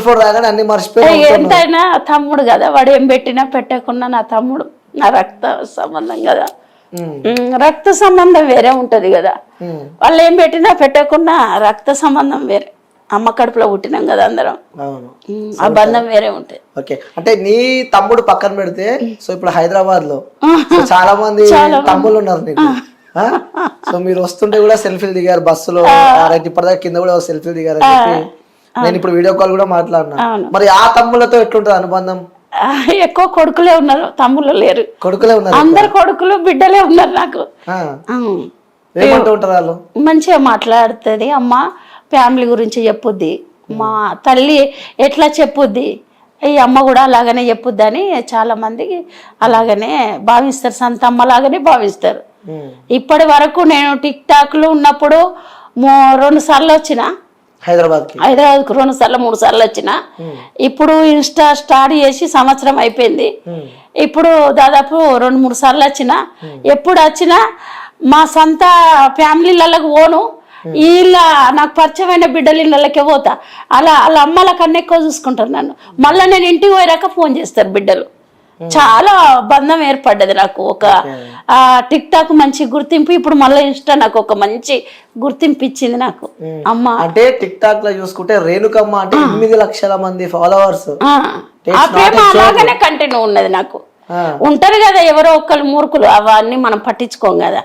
ఫోన్ రాగానే అన్ని మర్చిపోయి. ఎంతైనా తమ్ముడు కదా, వాడు ఏం పెట్టినా పెట్టకుండా నా తమ్ముడు నా రక్త సంబంధం కదా. రక్త సంబంధం వేరే ఉంటది కదా, వాళ్ళు ఏం పెట్టినా పెట్టకుండా రక్త సంబంధం వేరే. అమ్మ కడుపులో పుట్టినాం కదా అందరం, ఆ బంధం వేరే ఉంటది. ఓకే, అంటే నీ తమ్ముడు పక్కన పెడితే, సో ఇప్పుడు హైదరాబాద్ లో చాలా మంది తమ్ముళ్ళు ఉన్నారు నీకు. సో మీరు వస్తుంటే కూడా సెల్ఫీలు దిగారు బస్సులో, ఇప్పటిదాకా కింద కూడా సెల్ఫీలు దిగారు అని చెప్పి నేను ఇప్పుడు వీడియో కాల్ కూడా మాట్లాడినా. మరి ఆ తమ్ముళ్ళతో ఎట్లుంటది అనుబంధం? ఎక్కువ కొడుకులే ఉన్నారు, తమ్ముళ్ళు లేరు. కొడుకులే ఉన్నారు, అందరు కొడుకులు బిడ్డలే ఉన్నారు నాకు. ఏమంటూ ఉంటారు వాళ్ళు? మంచిగా మాట్లాడుతుంది అమ్మ, ఫ్యామిలీ గురించి చెప్పుద్ది. మా తల్లి ఎట్లా చెప్పుద్ది, ఈ అమ్మ కూడా అలాగనే చెప్పుద్ది అని చాలా మంది అలాగనే భావిస్తారు, సొంత అమ్మ లాగానే భావిస్తారు. ఇప్పటి వరకు నేను టిక్ టాక్ లో ఉన్నప్పుడు 2 సార్లు వచ్చిన, హైదరాబాద్కి 2 సార్లు 3 సార్లు వచ్చిన. ఇప్పుడు ఇన్స్టా స్టార్ట్ చేసి సంవత్సరం అయిపోయింది. ఇప్పుడు దాదాపు 2-3 సార్లు వచ్చిన. ఎప్పుడు వచ్చినా మా సొంత ఫ్యామిలీలకు పోను, వీళ్ళ నాకు పరిచయమైన బిడ్డలు ఇళ్ళకే పోతా. అలా వాళ్ళ అమ్మల కన్నా ఎక్కువ చూసుకుంటారు నన్ను. మళ్ళీ నేను ఇంటికి పోయాక ఫోన్ చేస్తారు బిడ్డలు. చాలా బంధం ఏర్పడ్డది నాకు. ఒక టిక్ టాక్ మంచి గుర్తింపు, ఇప్పుడు మళ్ళీ ఇన్స్టా నాకు ఒక మంచి గుర్తింపు ఇచ్చింది నాకు. అమ్మ అంటే టిక్ టాక్ లో చూసుకుంటే రేణుకమ్మ అంటే 8 లక్షల మంది ఫాలోవర్స్. ఆ ప్రేమ అలాగనే కంటిన్యూ ఉన్నది నాకు. ఉంటారు కదా ఎవరో ఒక్కరు మూర్ఖులు, అవన్నీ మనం పట్టించుకోం కదా.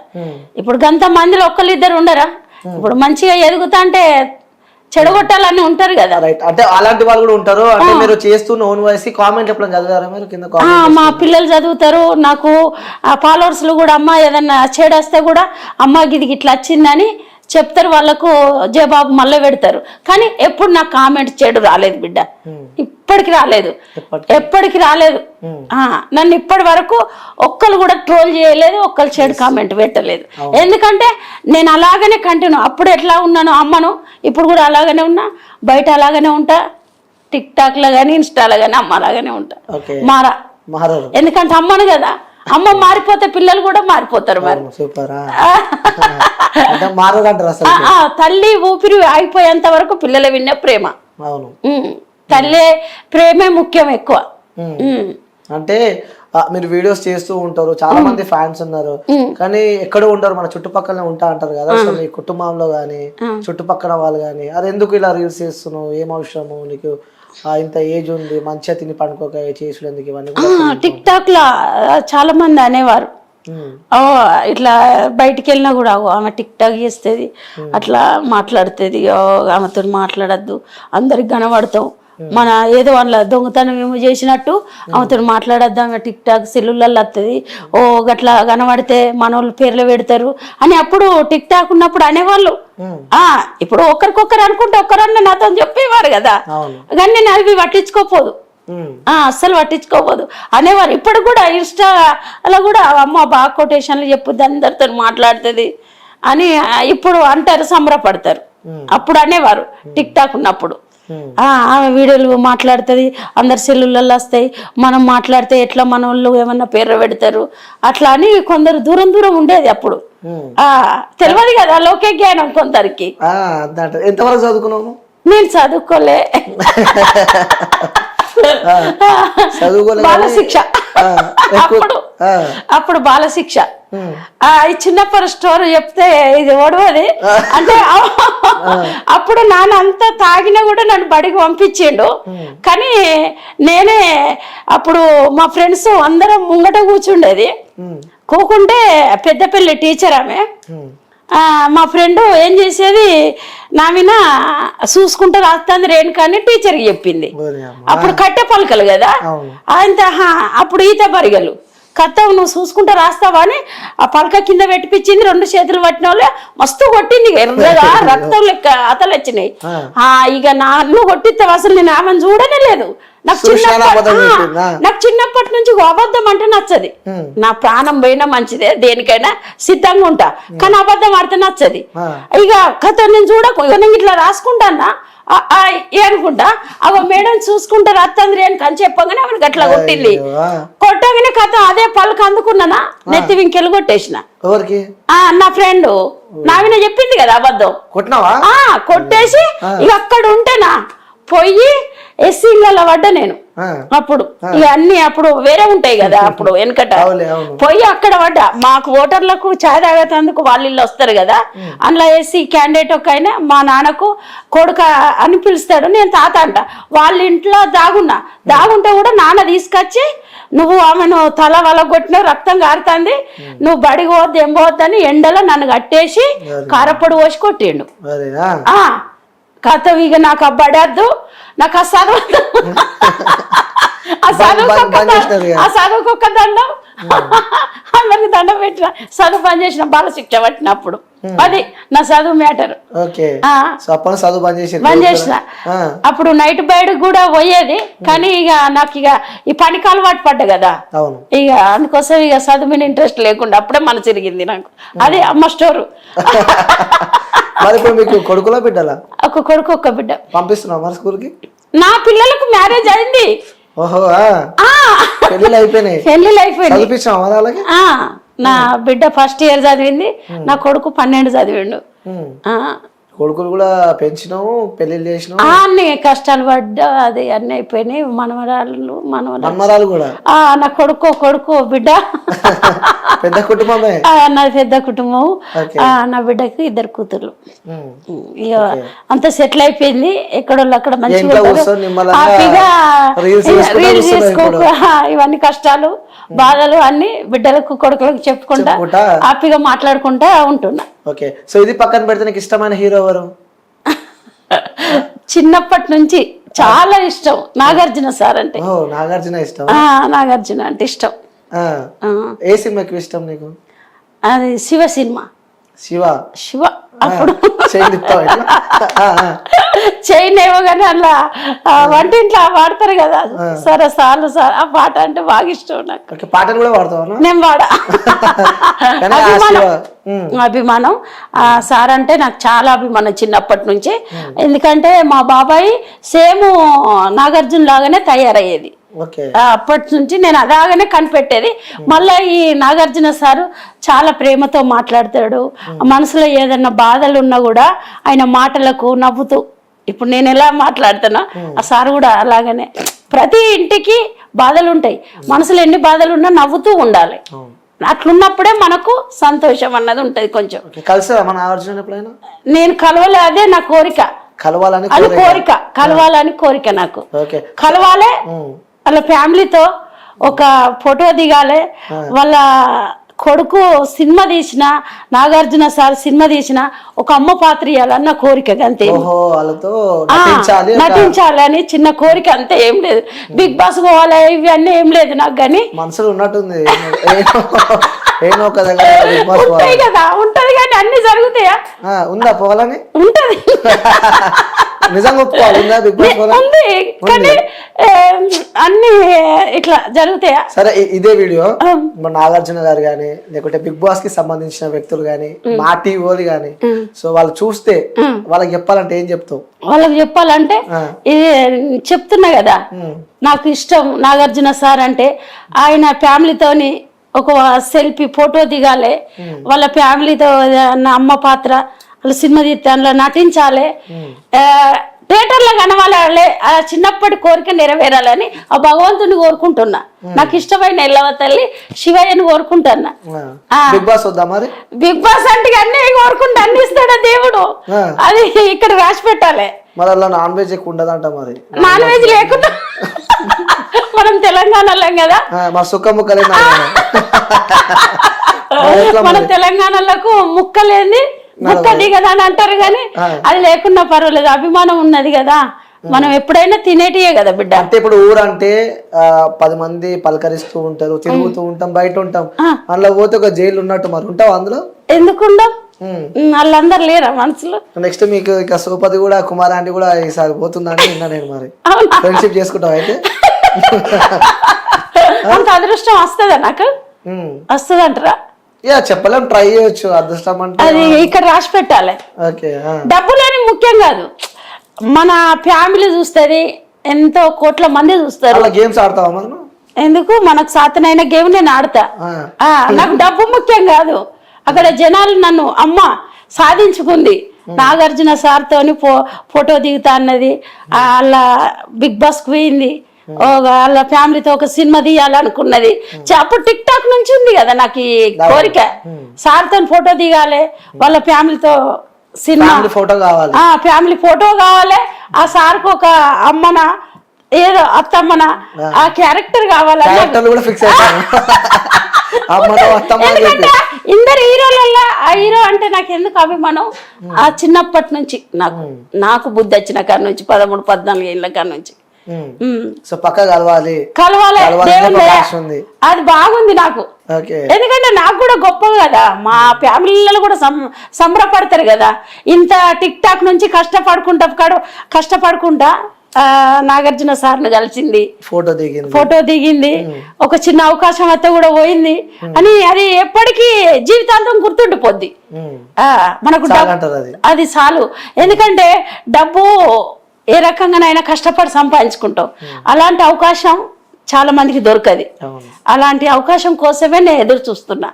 ఇప్పుడు గంత మందిలో 1-2 ఉండరా? ఇప్పుడు మంచిగా ఎదుగుతా అంటే చెడగొట్టాలని ఉంటారు కదా. రైట్, అంటే అలాంటి వాళ్ళు కూడా ఉంటారు. అంటే మీరు చేస్తున్న ఓన్ వాయిస్ కామెంట్ ఎప్పుడైనా చదివారా మీరు? కింద మా పిల్లలు చదువుతారు. నాకు ఫాలోవర్స్ కూడా అమ్మ ఏదన్నా చెడేస్తే కూడా అమ్మ ఇది ఇట్లా వచ్చిందని చెప్తారు. వాళ్ళకు జవాబు మళ్ళీ పెడతారు. కానీ ఎప్పుడు నాకు కామెంట్ చెడు రాలేదు బిడ్డ, ఇప్పటికి రాలేదు, ఎప్పటికి రాలేదు. నన్ను ఇప్పటి వరకు ఒక్కరు కూడా ట్రోల్ చేయలేదు, ఒక్కరు చెడు కామెంట్ పెట్టలేదు. ఎందుకంటే నేను అలాగనే కంటిన్యూ. అప్పుడు ఎట్లా ఉన్నాను అమ్మను, ఇప్పుడు కూడా అలాగనే ఉన్నా, బయట అలాగనే ఉంటా, టిక్ టాక్ లో కానీ ఇన్స్టాలో కానీ అమ్మ అలాగనే ఉంటా. మారా, ఎందుకంటే అమ్మను కదా, అమ్మ మారిపోతే పిల్లలు కూడా మారిపోతారు. మరి తల్లి ఊపిరి ఆగిపోయేంత వరకు పిల్లలు విన్న ప్రేమ, తల్లి ప్రేమే ముఖ్యం ఎక్కువ. అంటే మీరు వీడియోస్ చేస్తూ ఉంటారు, చాలా మంది ఫ్యాన్స్ ఉన్నారు, కానీ ఎక్కడో ఉంటారు, మన చుట్టుపక్కలనే ఉంటా అంటారు కదా. సో మీ కుటుంబంలో గానీ చుట్టుపక్కల వాళ్ళు గానీ అది ఎందుకు ఇలా రీల్స్ చేస్తున్నావు, ఏం అవసరము నీకు, ఇంత ఏజ్ ఉంది, మంచిగా తిని పండుకోక చేసుడు ఎందుకు ఇవన్నీ? టిక్ టాక్ లా చాలా మంది అనేవారు, ఇట్లా బయటికి వెళ్ళినా కూడా ఆమె టిక్ టాక్ చేస్తుంది, అట్లా మాట్లాడుతుంది, ఆమెతో మాట్లాడద్దు, అందరికి కనబడతాం, మన ఏదో వాళ్ళ దొంగతనం ఏమో చేసినట్టు ఆమెతో మాట్లాడద్దు, ఆమె టిక్ టాక్ సెల్లులలో వస్తుంది, గట్లా కనబడితే మన వాళ్ళు పేర్లు పెడతారు అని అప్పుడు టిక్ టాక్ ఉన్నప్పుడు అనేవాళ్ళు. ఇప్పుడు ఒకరికొకరు అనుకుంటే ఒక్కరన్నా నాతో చెప్పేవారు కదా, కానీ నేను అవి పట్టించుకోపోదు, అస్సలు పట్టించుకోపోదు అనేవారు. ఇప్పుడు కూడా ఇన్స్టాలో కూడా అమ్మ బాగా కొటేషన్లు చెప్పుద్ది, అందరితో మాట్లాడుతుంది అని ఇప్పుడు అంటారు, సంబరపడతారు. అప్పుడు అనేవారు టిక్ టాక్ ఉన్నప్పుడు, ఆమె వీడియోలు మాట్లాడుతుంది, అందరు సెల్లులలో వస్తాయి, మనం మాట్లాడితే ఎట్లా మన వాళ్ళు ఏమన్నా పేర్లు పెడతారు అట్లా అని కొందరు దూరం దూరం ఉండేది. అప్పుడు తెలియదు కదా లోకే జ్ఞానం కొందరికి. ఎంతవరకు చదువుకున్నావు? నేను చదువుకోలే, బాలశిక్ష. అప్పుడు బాలశిక్ష. ఈ చిన్నప్పుడు స్టోరీ చెప్తే ఇది ఓడవది అంటే, అప్పుడు నాన్న అంతా తాగినా కూడా నన్ను బడికి పంపించిండు. కానీ నేనే అప్పుడు మా ఫ్రెండ్స్ అందరం ముంగట కూర్చుండేది, కూకుంటే పెద్దపల్లి టీచర్ ఆమె. మా ఫ్రెండ్ ఏం చేసేది, నా మీద చూసుకుంటే రాస్తుంది రేణుకాని టీచర్కి చెప్పింది. అప్పుడు కట్టె పలకలు కదా, అప్పుడు ఈత బరిగలు కత్తం, నువ్వు చూసుకుంటే రాస్తావా అని ఆ పలక కింద పెట్టిపించింది. 2 చేతులు పట్టిన వాళ్ళే మస్తు కొట్టింది, ఎర్రగా రక్తం లెక్క అతలు వచ్చినాయి. ఇక నన్ను కొట్టిస్తావు, అసలు నేను ఆమెను చూడనే లేదు. నాకు చిన్నప్పటి నుంచి అబద్ధం అంటే నచ్చది. నా ప్రాణం పోయినా మంచిదే, దేనికైనా సిద్ధంగా ఉంటా, కానీ అబద్ధం ఆడితే నచ్చది. ఇక కథ నేను చూడకు, నేను ఇట్లా రాసుకుంటానా అనుకుంటా, అవ మేడం చూసుకుంటే రత్తంద్రి అని కని చెప్పగానే ఆమెను గట్లా కొట్టింది. కొట్టగానే కథ అదే పలక అందుకున్నానా, నెత్తి వింకెలు కొట్టేసిన. నా ఫ్రెండ్ నావిన చెప్పింది కదా అబద్ధం, కొట్టేసి ఇక అక్కడ ఉంటేనా పోయి ఎస్సీలలో పడ్డా నేను. అప్పుడు ఇక అన్ని అప్పుడు వేరే ఉంటాయి కదా, అప్పుడు వెనకట పోయి అక్కడ పడ్డా. మాకు ఓటర్లకు ఛాయ్ తాగేందుకు వాళ్ళ ఇల్లు వస్తారు కదా, అందులో ఎస్సీ క్యాండిడేట్ ఒక ఆయన మా నాన్నకు కొడుక అని పిలుస్తాడు, నేను తాత అంట. వాళ్ళ ఇంట్లో దాగుంటే కూడా నాన్న తీసుకొచ్చి, నువ్వు ఆమెను తల వలగొట్టినావు, రక్తం కారుతుంది, నువ్వు బడికి పోవద్దు ఏం పోవద్దని ఎండలో నన్ను కట్టేసి కారపొడి పోసి కొట్టిండు. కథ ఇక నాకు ఆ బడద్దు, నాకు ఆ చదువు, ఆ చదువుకొక్క దండం, అందరికి దండం పెట్టిన, చదువు పని చేసిన బాలశిక్ష పట్టినప్పుడు. అది నా చదువు మ్యాటర్. ఓకే. సో అప్పుడు చదువు బంద్ చేసిన. అప్పుడు నైట్ బయటకు కూడా పోయేది, కానీ ఇక నాకు ఇక ఈ పనికి అలవాటు పడ్డా కదా, ఇక అందుకోసం ఇక చదువు మీద ఇంట్రెస్ట్ లేకుండా అప్పుడే మన తిరిగింది నాకు. అది అమ్మ స్టోరు. మరి ఇప్పుడు మీకు కొడుకులో బిడ్డలా? ఒక కొడుకు ఒక బిడ్డ. పంపిస్తున్నావు మరి స్కూల్ కి? నా పిల్లలకు మ్యారేజ్ అయింది. ఓహో, పెళ్ళిళ్ళు అయిపోయినాయి. చదివించావా వాళ్ళకి? నా బిడ్డ ఫస్ట్ ఇయర్ చదివింది, నా కొడుకు 12 చదివిండు. కొడుకులు కూడా పెంచినావు, పెళ్లిళ్ళు చేసినావు, అన్ని కష్టాలు పడ్డా, అది అన్ని అయిపోయినాయి. మనవరాలు కూడా. నా కొడుకు బిడ్డ. పెద్ద కుటుంబమే. నాది పెద్ద కుటుంబం. నా బిడ్డకి 2 కూతుర్లు. అంత సెటిల్ అయిపోయింది. ఎక్కడోళ్ళు అక్కడ మంచిగా రీల్స్ చేసుకోకు, ఇవన్నీ కష్టాలు బాధలు అన్ని బిడ్డలకు కొడుకులకు చెప్పుకుంటా హ్యాపీగా మాట్లాడుకుంటా ఉంటున్నా. ఓకే. సో ఇది పక్కన పెడితే నీకు ఇష్టమైన హీరో ఎవరు? చిన్నప్పటి నుంచి చాలా ఇష్టం నాగార్జున సార్ అంటే. నాగార్జున ఇష్టం. నాగార్జున అంటే ఇష్టం. ఏ సినిమాకి ఇష్టం నీకు? అది శివ సినిమా. శివ అప్పుడు చైన్ ఏమో కానీ అలా వంటింట్లో వాడతారు కదా, సరే సార్లు సార్ ఆ పాట అంటే బాగా ఇష్టం నాకు. పాటలు కూడా వాడతావు? నేను వాడా. అభిమానం. సార్ అంటే నాకు చాలా అభిమానం చిన్నప్పటి నుంచి. ఎందుకంటే మా బాబాయ్ సేమ్ నాగార్జున లాగానే తయారయ్యేది. అప్పటి నుంచి నేను అలాగనే కనిపెట్టేది. మళ్ళీ ఈ నాగార్జున సారు చాలా ప్రేమతో మాట్లాడతాడు. మనసులో ఏదన్నా బాధలు ఉన్నా కూడా ఆయన మాటలకు నవ్వుతూ, ఇప్పుడు నేను ఎలా మాట్లాడుతున్నా ఆ సార్ కూడా అలాగనే. ప్రతి ఇంటికి బాధలు ఉంటాయి, మనసులో ఎన్ని బాధలు ఉన్నా నవ్వుతూ ఉండాలి. అట్లున్నప్పుడే మనకు సంతోషం అన్నది ఉంటది. కొంచెం నేను కలవలే, అదే నా కోరిక. కలవాలని కోరిక నాకు. కలవాలే, వాళ్ళ ఫ్యామిలీతో ఒక ఫోటో దిగాలి. వాళ్ళ కొడుకు సినిమా తీసిన, నాగార్జున సార్ సినిమా తీసిన ఒక అమ్మ పాత్ర ఇవ్వాలన్న కోరిక అంతే. నటించాలి అని చిన్న కోరిక అంతే, ఏం లేదు. బిగ్ బాస్ పోవాలి ఇవి అన్నీ ఏం లేదు నాకు. కానీ మనసులో ఉన్నట్టుంది కదా, ఉంటది కానీ అన్ని జరుగుతాయా? ఉందా పోవాలని? ఉంటది, నిజంగా ఉంది కానీ అన్ని ఇట్లా జరుగుతాయా? సరే, ఇదే వీడియో నాగార్జున గారు గానీ, లేకుంటే బిగ్ బాస్ కి సంబంధించిన వ్యక్తులు గానీ, మా టీవోలు గానీ, సో వాళ్ళు చూస్తే వాళ్ళకి చెప్పాలంటే ఏం చెప్తావు? వాళ్ళకి చెప్పాలంటే ఇది చెప్తున్నా కదా, నాకు ఇష్టం నాగార్జున సార్ అంటే. ఆయన ఫ్యామిలీతోని ఒక సెల్ఫీ ఫోటో దిగాలి, వాళ్ళ ఫ్యామిలీతో అమ్మ పాత్ర వాళ్ళ సినిమా తీస్తే అందులో నటించాలి, థియేటర్లో కనవాలే. ఆ చిన్నప్పటి కోరిక నెరవేరాలని ఆ భగవంతుని కోరుకుంటున్నా. నాకు ఇష్టమైన ఎల్లవ తల్లి శివయ్యని కోరుకుంటున్నా. బిగ్ బాస్ అంటే అన్ని కోరుకుంటా, అన్ని ఇస్తాడా దేవుడు. అది ఇక్కడ రాసి పెట్టాలి. నాన్ వెజ్ ఎక్కువ ఉండదంట. మరి నాన్ వెజ్ లేకుండా మనం తెలంగాణలో కదా, మన తెలంగాణలకు ముక్కలేంది ముక్క దిగదని అంటారు, కానీ అది లేకున్నా పర్వాలేదు. అభిమానం ఉన్నది కదా, మనం ఎప్పుడైనా తినేటియే కదా బిడ్డ. అంటే ఇప్పుడు ఊరంటే 10 మంది పలకరిస్తూ ఉంటారు, తిరుగుతూ ఉంటాం, బయట ఉంటాం. అందులో పోతే ఒక జైలు ఉన్నట్టు మరి ఉంటావు అందులో? ఎందుకుండవు, వాళ్ళందరు లేరా మనసులో? నెక్స్ట్ మీకు ఇక సూపతి కూడా, కుమార్ ఆంటీ కూడా ఈసారి పోతుందని విన్నా నేను. మరి ఫ్రెండ్షిప్ చేసుకుంటావు అయితే? అంత అదృష్టం వస్తుందా నాకు? వస్తుంది అంటారా? చెప్పలేం, ట్రై చేయొచ్చు. అదృష్టం అంటే అది ఇక్కడ రాసి పెట్టాలి. డబ్బులేని ముఖ్యం కాదు, మన ఫ్యామిలీ చూస్తుంది, ఎంతో కోట్ల మంది చూస్తారు. గేమ్స్ ఆడతావా మనం? ఎందుకు, మనకు సాతనైన గేమ్ నేను ఆడతా. నాకు డబ్బు ముఖ్యం కాదు. అక్కడ జనాలు నన్ను అమ్మ సాధించుకుంది, నాగార్జున సార్ తోని ఫోటో దిగుతా అన్నది, వాళ్ళ బిగ్ బాస్ కు పోయింది, వాళ్ళ ఫ్యామిలీతో ఒక సినిమా తీయాలనుకున్నది. అప్పుడు టిక్ టాక్ నుంచి ఉంది కదా నాకు ఈ కోరిక, సార్ తో ఫోటో దిగాలి, వాళ్ళ ఫ్యామిలీతో సినిమా ఫోటో కావాలి, ఫ్యామిలీ ఫోటో కావాలి. ఆ సార్కు ఒక అమ్మన ఏదో అత్తమ్మన ఆ క్యారెక్టర్ కావాలి. ఇందరు హీరోలలో ఆ హీరో అంటే నాకు ఎందుకు అభిమానం, ఆ చిన్నప్పటి నుంచి నాకు బుద్ధి వచ్చిన కాడ నుంచి 13-14 ఏళ్ళ కాడ నుంచి సో పక్క కలవాలి కలవాలి దేవుని దయ. ఉంది. అది బాగుంది నాకు. ఓకే. ఎందుకంటే నాకు కూడా గొప్ప కదా, మా ఫ్యామిలీలో కూడా సంబరపడతారు కదా. ఇంత టిక్ టాక్ నుంచి కష్టపడుకుంటా నాగార్జున సార్ను కలిసింది, ఫోటో దిగింది, ఒక చిన్న అవకాశం అయితే కూడా పోయింది అని అది ఎప్పటికీ జీవితాంతం గుర్తుండిపోద్ది. మనకు అది చాలు. ఎందుకంటే డబ్బు ఏ రకంగానైనా కష్టపడి సంపాదించుకుంటాం, అలాంటి అవకాశం చాలా మందికి దొరకది. అలాంటి అవకాశం కోసమే నేను ఎదురు చూస్తున్నా.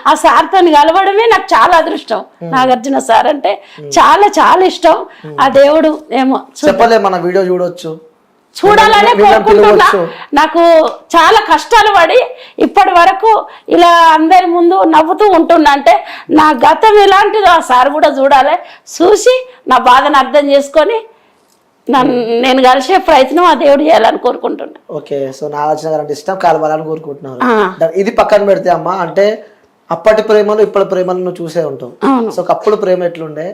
ఆ సార్తో కలవడమే నాకు చాలా అదృష్టం. నాగార్జున సార్ అంటే చాలా చాలా ఇష్టం. ఆ దేవుడు ఏమో మన వీడియో చూడాలనే కోరుకుంటున్నా. నాకు చాలా కష్టాలు పడి ఇప్పటి వరకు ఇలా అందరి ముందు నవ్వుతూ ఉంటున్నా అంటే నా గతం ఎలాంటిదో ఆ సార్ కూడా చూడాలి, చూసి నా బాధను అర్థం చేసుకొని నేను కలిసే ప్రయత్నం ఆ దేవుడు చేయాలని కోరుకుంటున్నా. ఓకే. సో నాగార్జున గారు అంటే ఇష్టం, కలవాలని కోరుకుంటున్నారు. ఇది పక్కన పెడితే అమ్మా, అంటే అప్పటి ప్రేమలు ఇప్పటి ప్రేమలు నువ్వు చూసే ఉంటావు. సో అప్పుడు ప్రేమ ఎట్లుండే,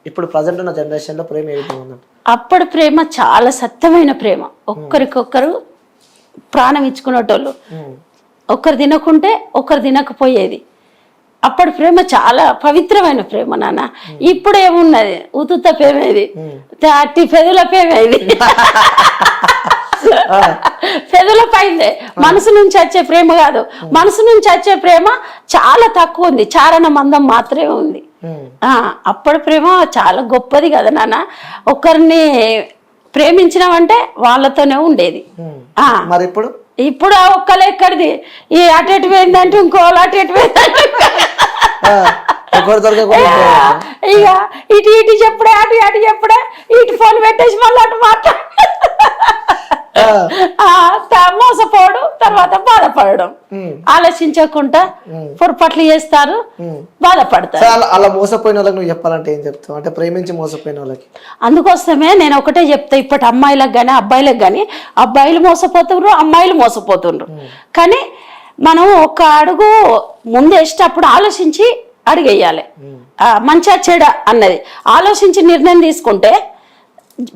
ఇప్పుడు ప్రజెంట్ ఉన్న జనరేషన్ లో ప్రేమ ఏ విధంగా ఉందంటే? అప్పటి ప్రేమ చాలా సత్యమైన ప్రేమ. ఒక్కరికొక్కరు ప్రాణం ఇచ్చుకునేటోళ్ళు, ఒక్కరు తినకుంటే ఒకరు తినకపోయేది. అప్పటి ప్రేమ చాలా పవిత్రమైన ప్రేమ నాన్న. ఇప్పుడు ఏమున్నది, ఉతుత్త ప్రేమ ఇది, అట్టి పెదవుల ప్రేమ ఇది. పెదవుల పైందే, మనసు నుంచి వచ్చే ప్రేమ కాదు. మనసు నుంచి వచ్చే ప్రేమ చాలా తక్కువ ఉంది, చారణ మందం మాత్రమే ఉంది. అప్పటి ప్రేమ చాలా గొప్పది కదా నాన్న. ఒకరిని ప్రేమించినామంటే వాళ్ళతోనే ఉండేది. మరి ఇప్పుడు ఆ ఒక్కలు ఎక్కడిది, ఈ అటు పోయిందంటే ఇంకోళ్ళు అటు పోయిందంటే ఇక ఇటు చెప్పుడే అటు చెప్పుడే, ఇటు ఫోన్ పెట్టేసి మళ్ళీ అటు మాట్లాడు మోసపోవడం, తర్వాత బాధపడడం, ఆలోచించకుండా పొరపాట్లు చేస్తారు, బాధపడతారు. అలా మోసపోయిన వాళ్ళకి నువ్వు చెప్పాలంటే ఏం చెప్తావు? అంటే ప్రేమించి మోసపోయిన వాళ్ళకి. అందుకోసమే నేను ఒకటే చెప్తా, ఇప్పటి అమ్మాయిలకు కానీ అబ్బాయిలకు కానీ, అబ్బాయిలు మోసపోతున్నారు, అమ్మాయిలు మోసపోతుండ్రు. కానీ మనం ఒక అడుగు ముందేసేటప్పుడు ఆలోచించి అడిగేయాలి. మంచిగా చెడ అన్నది ఆలోచించి నిర్ణయం తీసుకుంటే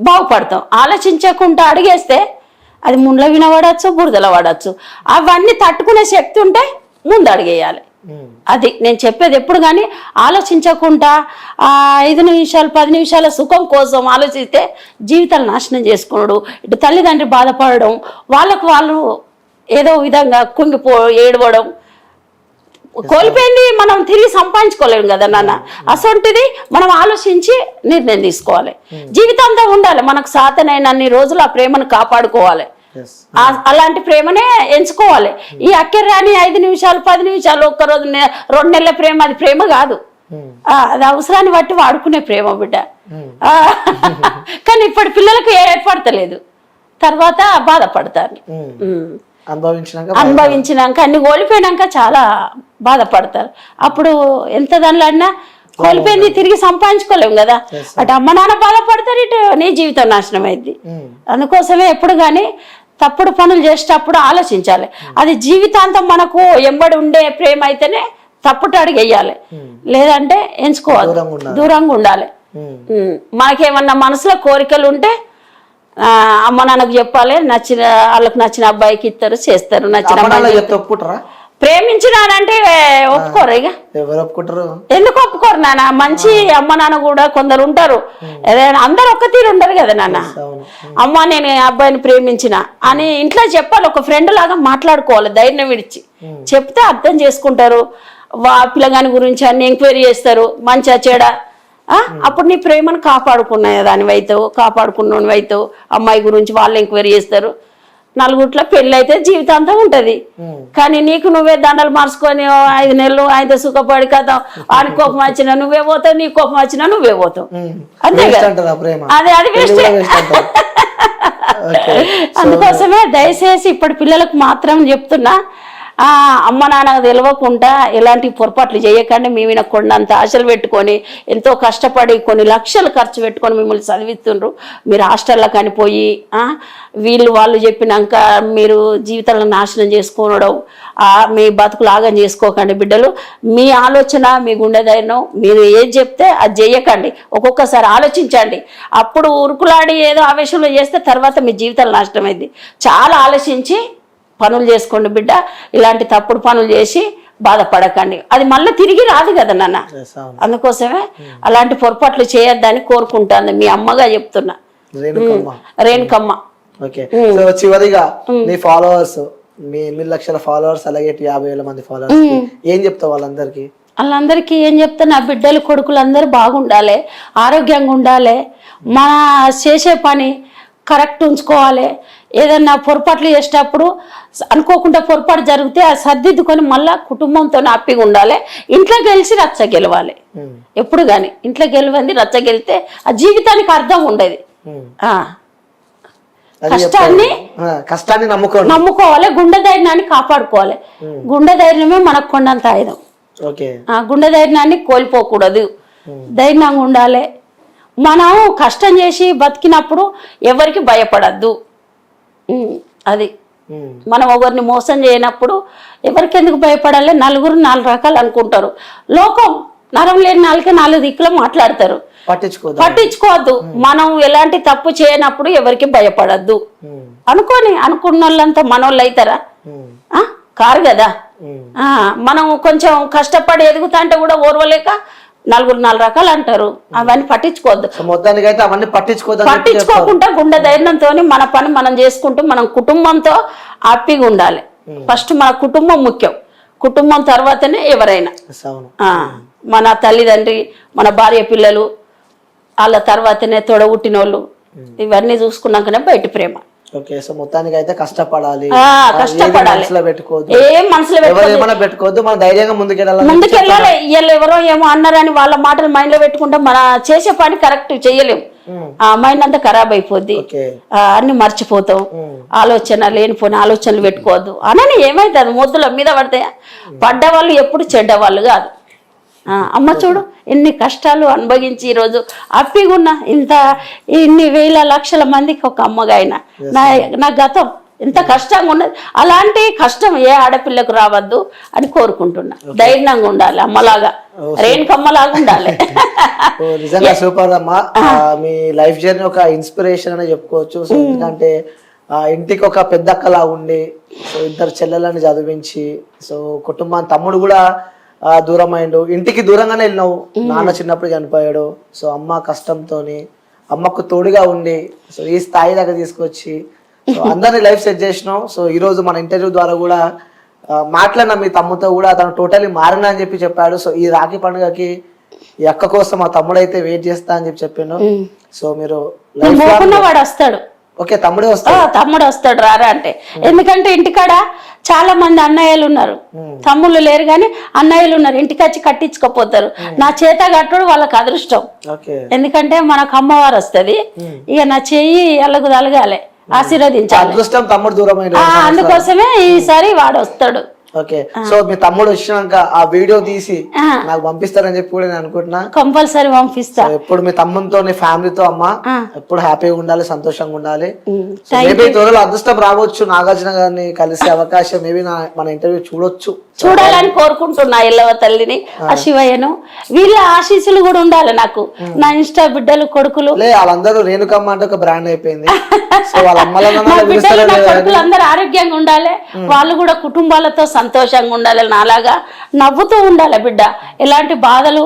బాగుపడతాం. ఆలోచించకుండా అడిగేస్తే అది ముండ్ల వినబడచ్చు, బురదల పడచ్చు. అవన్నీ తట్టుకునే శక్తి ఉంటే ముందు అడిగేయాలి. అది నేను చెప్పేది. ఎప్పుడు కానీ ఆలోచించకుండా 5 నిమిషాలు 10 నిమిషాల సుఖం కోసం ఆలోచిస్తే జీవితాలు నాశనం చేసుకున్నాడు. ఇటు తల్లిదండ్రి బాధపడడం, వాళ్ళు ఏదో విధంగా ఏడవడం, కోల్పోయింది మనం తిరిగి సంపాదించుకోలేము కదా నాన్న. అసొంటిది మనం ఆలోచించి నిర్ణయం తీసుకోవాలి. జీవితాంతం ఉండాలి, మనకు సాతనైనన్ని రోజులు ఆ ప్రేమను కాపాడుకోవాలి. అలాంటి ప్రేమనే ఎంచుకోవాలి. ఈ అక్కర్రాని 5 నిమిషాలు 10 నిమిషాలు, ఒక్కరోజు 2 నెలల ప్రేమ అది ప్రేమ కాదు. అది అవసరాన్ని బట్టి వాడుకునే ప్రేమ బిడ్డ. కానీ ఇప్పటి పిల్లలకు ఏర్పడతలేదు, తర్వాత బాధపడతారు. అనుభవించినాక అన్ని కోల్పోయినాక చాలా బాధపడతారు. అప్పుడు ఎంత దానిలో అన్నా కోల్పోయింది తిరిగి సంపాదించుకోలేము కదా. అటు అమ్మ నాన్న బాధపడతారు, ఇటు నీ జీవితం నాశనం అయింది. అందుకోసమే ఎప్పుడు కానీ తప్పుడు పనులు చేసేటప్పుడు ఆలోచించాలి. అది జీవితాంతం మనకు ఎంబడి ఉండే ప్రేమ అయితేనే తప్పుడు అడుగు వేయాలి, లేదంటే ఎంచుకోవాలి, దూరంగా ఉండాలి. మనకేమన్నా మనసులో కోరికలు ఉంటే అమ్మ నాన్నకు చెప్పాలి, వాళ్ళకి నచ్చిన అబ్బాయికి ఇస్తారు, చేస్తారు. నచ్చిన ప్రేమించినానంటే ఒప్పుకోరు. ఇక ఎందుకు ఒప్పుకోరు నాన్న? మంచి అమ్మ నాన్న కూడా కొందరు ఉంటారు, అందరు ఒక్క తీరు ఉండరు కదా నాన్న. అమ్మ నేను అబ్బాయిని ప్రేమించిన అని ఇంట్లో చెప్పాలి, ఒక ఫ్రెండ్ లాగా మాట్లాడుకోవాలి, ధైర్యం విడిచి చెప్తే అర్థం చేసుకుంటారు. పిల్లగాని గురించి అన్ని ఎంక్వైరీ చేస్తారు, మంచిగా చెడా. అప్పుడు నీ ప్రేమను కాపాడుకునే దానివైతావు, కాపాడుకున్నవైతావు. అమ్మాయి గురించి వాళ్ళు ఎంక్వైరీ చేస్తారు. నలుగుట్ల పెళ్ళి అయితే జీవితాంతం ఉంటది. కానీ నీకు నువ్వే దండలు మార్చుకొని 5 నెలలు ఆయన సుఖపడి కదా, వాడి కోపం వచ్చినా నువ్వే పోతావు, నీ కోపం వచ్చినా నువ్వే పోతావు. అంతే కదా, అది వేస్ట్. అందుకోసమే దయచేసి ఇప్పటి పిల్లలకు మాత్రం చెప్తున్నా, అమ్మ నాన్నకు తెలియకుండా ఎలాంటి పొరపాట్లు చేయకండి. మేము కొండంత ఆశలు పెట్టుకొని ఎంతో కష్టపడి కొన్ని లక్షలు ఖర్చు పెట్టుకొని మిమ్మల్ని చదివిస్తుండ్రు. మీరు హాస్టల్లో కనిపోయి వాళ్ళు చెప్పినాక మీరు జీవితాలను నాశనం చేసుకోవడం, మీ బతుకు లాగం చేసుకోకండి బిడ్డలు. మీ ఆలోచన, మీ గుండె ధైర్యం, మీరు ఏది చెప్తే అది చేయకండి. ఒక్కొక్కసారి ఆలోచించండి. అప్పుడు ఉరుకులాడి ఏదో ఆవేశంలో చేస్తే తర్వాత మీ జీవితాలు నాశనం అయింది. చాలా ఆలోచించి పనులు చేసుకోండి బిడ్డ. ఇలాంటి తప్పుడు పనులు చేసి బాధపడకండి. అది మళ్ళీ తిరిగి రాదు కదా నాన్న. అందుకోసమే అలాంటి పొరపాట్లు చేయొద్దని కోరుకుంటాను. మీ అమ్మగా చెప్తున్నా, రేణుకమ్మ. ఓకే, సో చివరిగా నీ ఫాలోవర్స్, మీ 8 లక్షల ఫాలోవర్స్, అలాగే 50,000 మంది ఫాలోవర్స్ ఏం చెప్తావు వాళ్ళందరికీ? వాళ్ళందరికీ ఏం చెప్తా, నా బిడ్డలు కొడుకులు అందరూ బాగుండాలి, ఆరోగ్యంగా ఉండాలి, మన చేసే పని కరెక్ట్ ఉంచుకోవాలి. ఏదన్నా పొరపాట్లు చేసేటప్పుడు అనుకోకుండా పొరపాటు జరిగితే అది సర్దిద్దుకొని మళ్ళీ కుటుంబంతో హ్యాపీగా ఉండాలి. ఇంట్లో గెలిచి రచ్చ గెలవాలి ఎప్పుడు కానీ. ఇంట్లో గెలవంది రచ్చ గెలితే ఆ జీవితానికి అర్థం ఉండేది. కష్టాన్ని నమ్ముకోవాలి, గుండె ధైర్యాన్ని కాపాడుకోవాలి. గుండె ధైర్యమే మనకు కొండంత ఆయుధం. గుండె ధైర్యాన్ని కోల్పోకూడదు, ధైర్యంగా ఉండాలి. మనం కష్టం చేసి బతికినప్పుడు ఎవరికి భయపడద్దు. అది మనం ఒకరిని మోసం చేయనప్పుడు ఎవరికి ఎందుకు భయపడాలి? నలుగురు 4 రకాలు అనుకుంటారు. లోకం నరం లేని 4 దిక్కులో మాట్లాడతారు. పట్టించుకోవద్దు. మనం ఎలాంటి తప్పు చేయనప్పుడు ఎవరికి భయపడద్దు. అనుకున్న వాళ్ళంతా మనోళ్ళు అవుతారా? కారు కదా. మనం కొంచెం కష్టపడి ఎదుగుతా అంటే కూడా ఓర్వలేక 4 రకాలు అంటారు. అవన్నీ పట్టించుకోవద్దు. పట్టించుకోకుండా గుండె ధైర్యంతో మన పని మనం చేసుకుంటూ మనం కుటుంబంతో హ్యాపీగా ఉండాలి. ఫస్ట్ మన కుటుంబం ముఖ్యం. కుటుంబం తర్వాతనే ఎవరైనా. మన తల్లిదండ్రి, మన భార్య పిల్లలు, వాళ్ళ తర్వాతనే తొడగుట్టిన వాళ్ళు. ఇవన్నీ చూసుకున్నాకనే బయట ప్రేమ. ఓకే, సో మొత్తానికి అయితే కష్టపడాలి, ఏం మనసులో పెట్టుకోవద్దు, మన ధైర్యంగా ముందుకెళ్ళాలి. వీళ్ళు ఎవరో ఏమో అన్నారని వాళ్ళ మాటలు మైండ్ లో పెట్టుకుంటే మన చేసే పని కరెక్ట్ చెయ్యలేము. మైండ్ అంతా ఖరాబ్ అయిపోద్ది, అన్ని మర్చిపోతాం. లేనిపోయిన ఆలోచనలు పెట్టుకోవద్దు. అనని ఏమైతుంది, మొద్దుల మీద పడితే పడ్డ వాళ్ళు ఎప్పుడు చెడ్డ వాళ్ళు కాదు. అమ్మ చూడు ఎన్ని కష్టాలు అనుభవించి ఈరోజు హ్యాపీగా ఉన్నా. ఇన్ని వేల లక్షల మందికి ఒక అమ్మగా అయినా నా గతం ఎంత కష్టంగా ఉన్నది. అలాంటి కష్టం ఏ ఆడపిల్లకు రావద్దు అని కోరుకుంటున్నా. ధైర్యంగా ఉండాలి, అమ్మలాగా, రేణుకమ్మలాగా ఉండాలి. నిజంగా సూపర్ అమ్మా. మీ లైఫ్ జర్నీ ఒక ఇన్స్పిరేషన్ అని చెప్పుకోవచ్చు. సో ఎందుకంటే ఇంటికి ఒక పెద్ద అక్కలా ఉండి, సో 2 చెల్లెలని చదివించి, సో కుటుంబాన్ని, తమ్ముడు కూడా దూరం అయిండు, ఇంటికి దూరంగానే వెళ్ళినావు. నాన్న చిన్నప్పుడు చనిపోయాడు. సో అమ్మ కష్టంతోని అమ్మకు తోడుగా ఉండి సో ఈ స్థాయి దాకా తీసుకొచ్చి సో అందరినీ లైఫ్ సెట్ చేసినావు. సో ఈ రోజు మన ఇంటర్వ్యూ ద్వారా కూడా మాట్లాడిన మీ తమ్ముతో కూడా తను టోటలీ మారినా అని చెప్పాడు. సో ఈ రాఖీ పండుగకి ఈ అక్క కోసం మా తమ్ముడు అయితే వెయిట్ చేస్తా అని చెప్పిండు. సో మీరు వాడు వస్తాడు. ఓకే, తమ్ముడు వస్తాడు రారా అంటే. ఎందుకంటే ఇంటికాడ చాలా మంది అన్నయ్యలు ఉన్నారు, తమ్ముళ్ళు లేరు కానీ అన్నయ్యలు ఉన్నారు. ఇంటికి వచ్చి కట్టించుకోపోతారు. నా చేత కట్టడు వాళ్ళకి అదృష్టం. ఎందుకంటే మనకు అమ్మవారు వస్తుంది. ఇక నా చెయ్యి ఎల్లకు తలగాలి, ఆశీర్వదించాలి. అందుకోసమే ఈసారి వాడు వస్తాడు. ఓకే, సో మీ తమ్ముడు వచ్చినాక ఆ వీడియో తీసి నాకు పంపిస్తారని చెప్పి కూడా నేను అనుకుంటున్నా. కంపల్సరీ పంపిస్తా. ఎప్పుడు మీ తమ్ముతో నీ ఫ్యామిలీతో అమ్మ ఎప్పుడు హ్యాపీగా ఉండాలి, సంతోషంగా ఉండాలి. మేబీ త్వరలో అదృష్టం రావచ్చు, నాగార్జున గారిని కలిసే అవకాశం మేబీ మన ఇంటర్వ్యూ చూడాలని కోరుకుంటున్నా. ఎల్లవ తల్లిని, ఆ శివయ్యను, వీళ్ళ ఆశీస్సులు కూడా ఉండాలి నాకు. నా ఇన్స్టా బిడ్డలు కొడుకులు వాళ్ళందరూ రేణుకమ్మ అంటే ఒక బ్రాండ్ అయిపోయింది. సో వాళ్ళ అందరూ ఆరోగ్యంగా ఉండాలి, వాళ్ళు కూడా కుటుంబాలతో సంతోషంగా ఉండాలి. నాలాగా నవ్వుతూ ఉండాలి బిడ్డ. ఎలాంటి బాధలు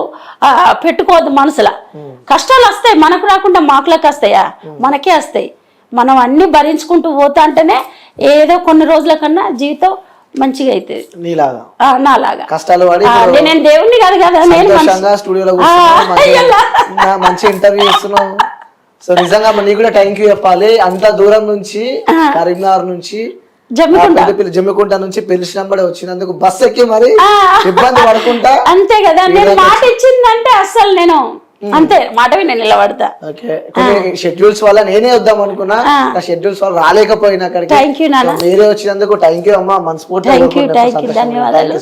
పెట్టుకోవద్దు మనసులో. కష్టాలు వస్తాయి, మనకు రాకుండా మాకులకు వస్తాయా? మనకే వస్తాయి. మనం అన్ని భరించుకుంటూ పోతా అంటేనే ఏదో కొన్ని రోజుల కన్నా జీవితం మంచిగా అవుతుంది. నాలాగా కష్టాలు నేను దేవుణ్ణి కాదు కదా, నేను స్టూడియోలో మంచి ఇంటర్వ్యూ ఇస్తున్నావు. సో నిజంగా నీకు కూడా థ్యాంక్ యూ చెప్పాలి. అంత దూరం నుంచి కరీంనగర్ నుంచి జమ్మికుంట నుంచి పిలిచినప్పుడే వచ్చినందుకు బస్ ఎక్కి మరి ఇబ్బంది పడుకుంటా. అంతే కదా, నేను మాట ఇచ్చిందంటే అస్సలు నేను అంతే మాట విని నిలబడతా. ఓకే కొన్ని షెడ్యూల్స్ వల్ల నేనే వద్దాం అనుకున్నా, ఆ షెడ్యూల్స్ వల్ల రాలేకపోయినా అక్కడికి. థ్యాంక్ యూ నాన్న, మీరే వచ్చినందుకు థ్యాంక్ యూ అమ్మా, మనస్ఫూర్తిగా థ్యాంక్ యూ ధన్యవాదాలు.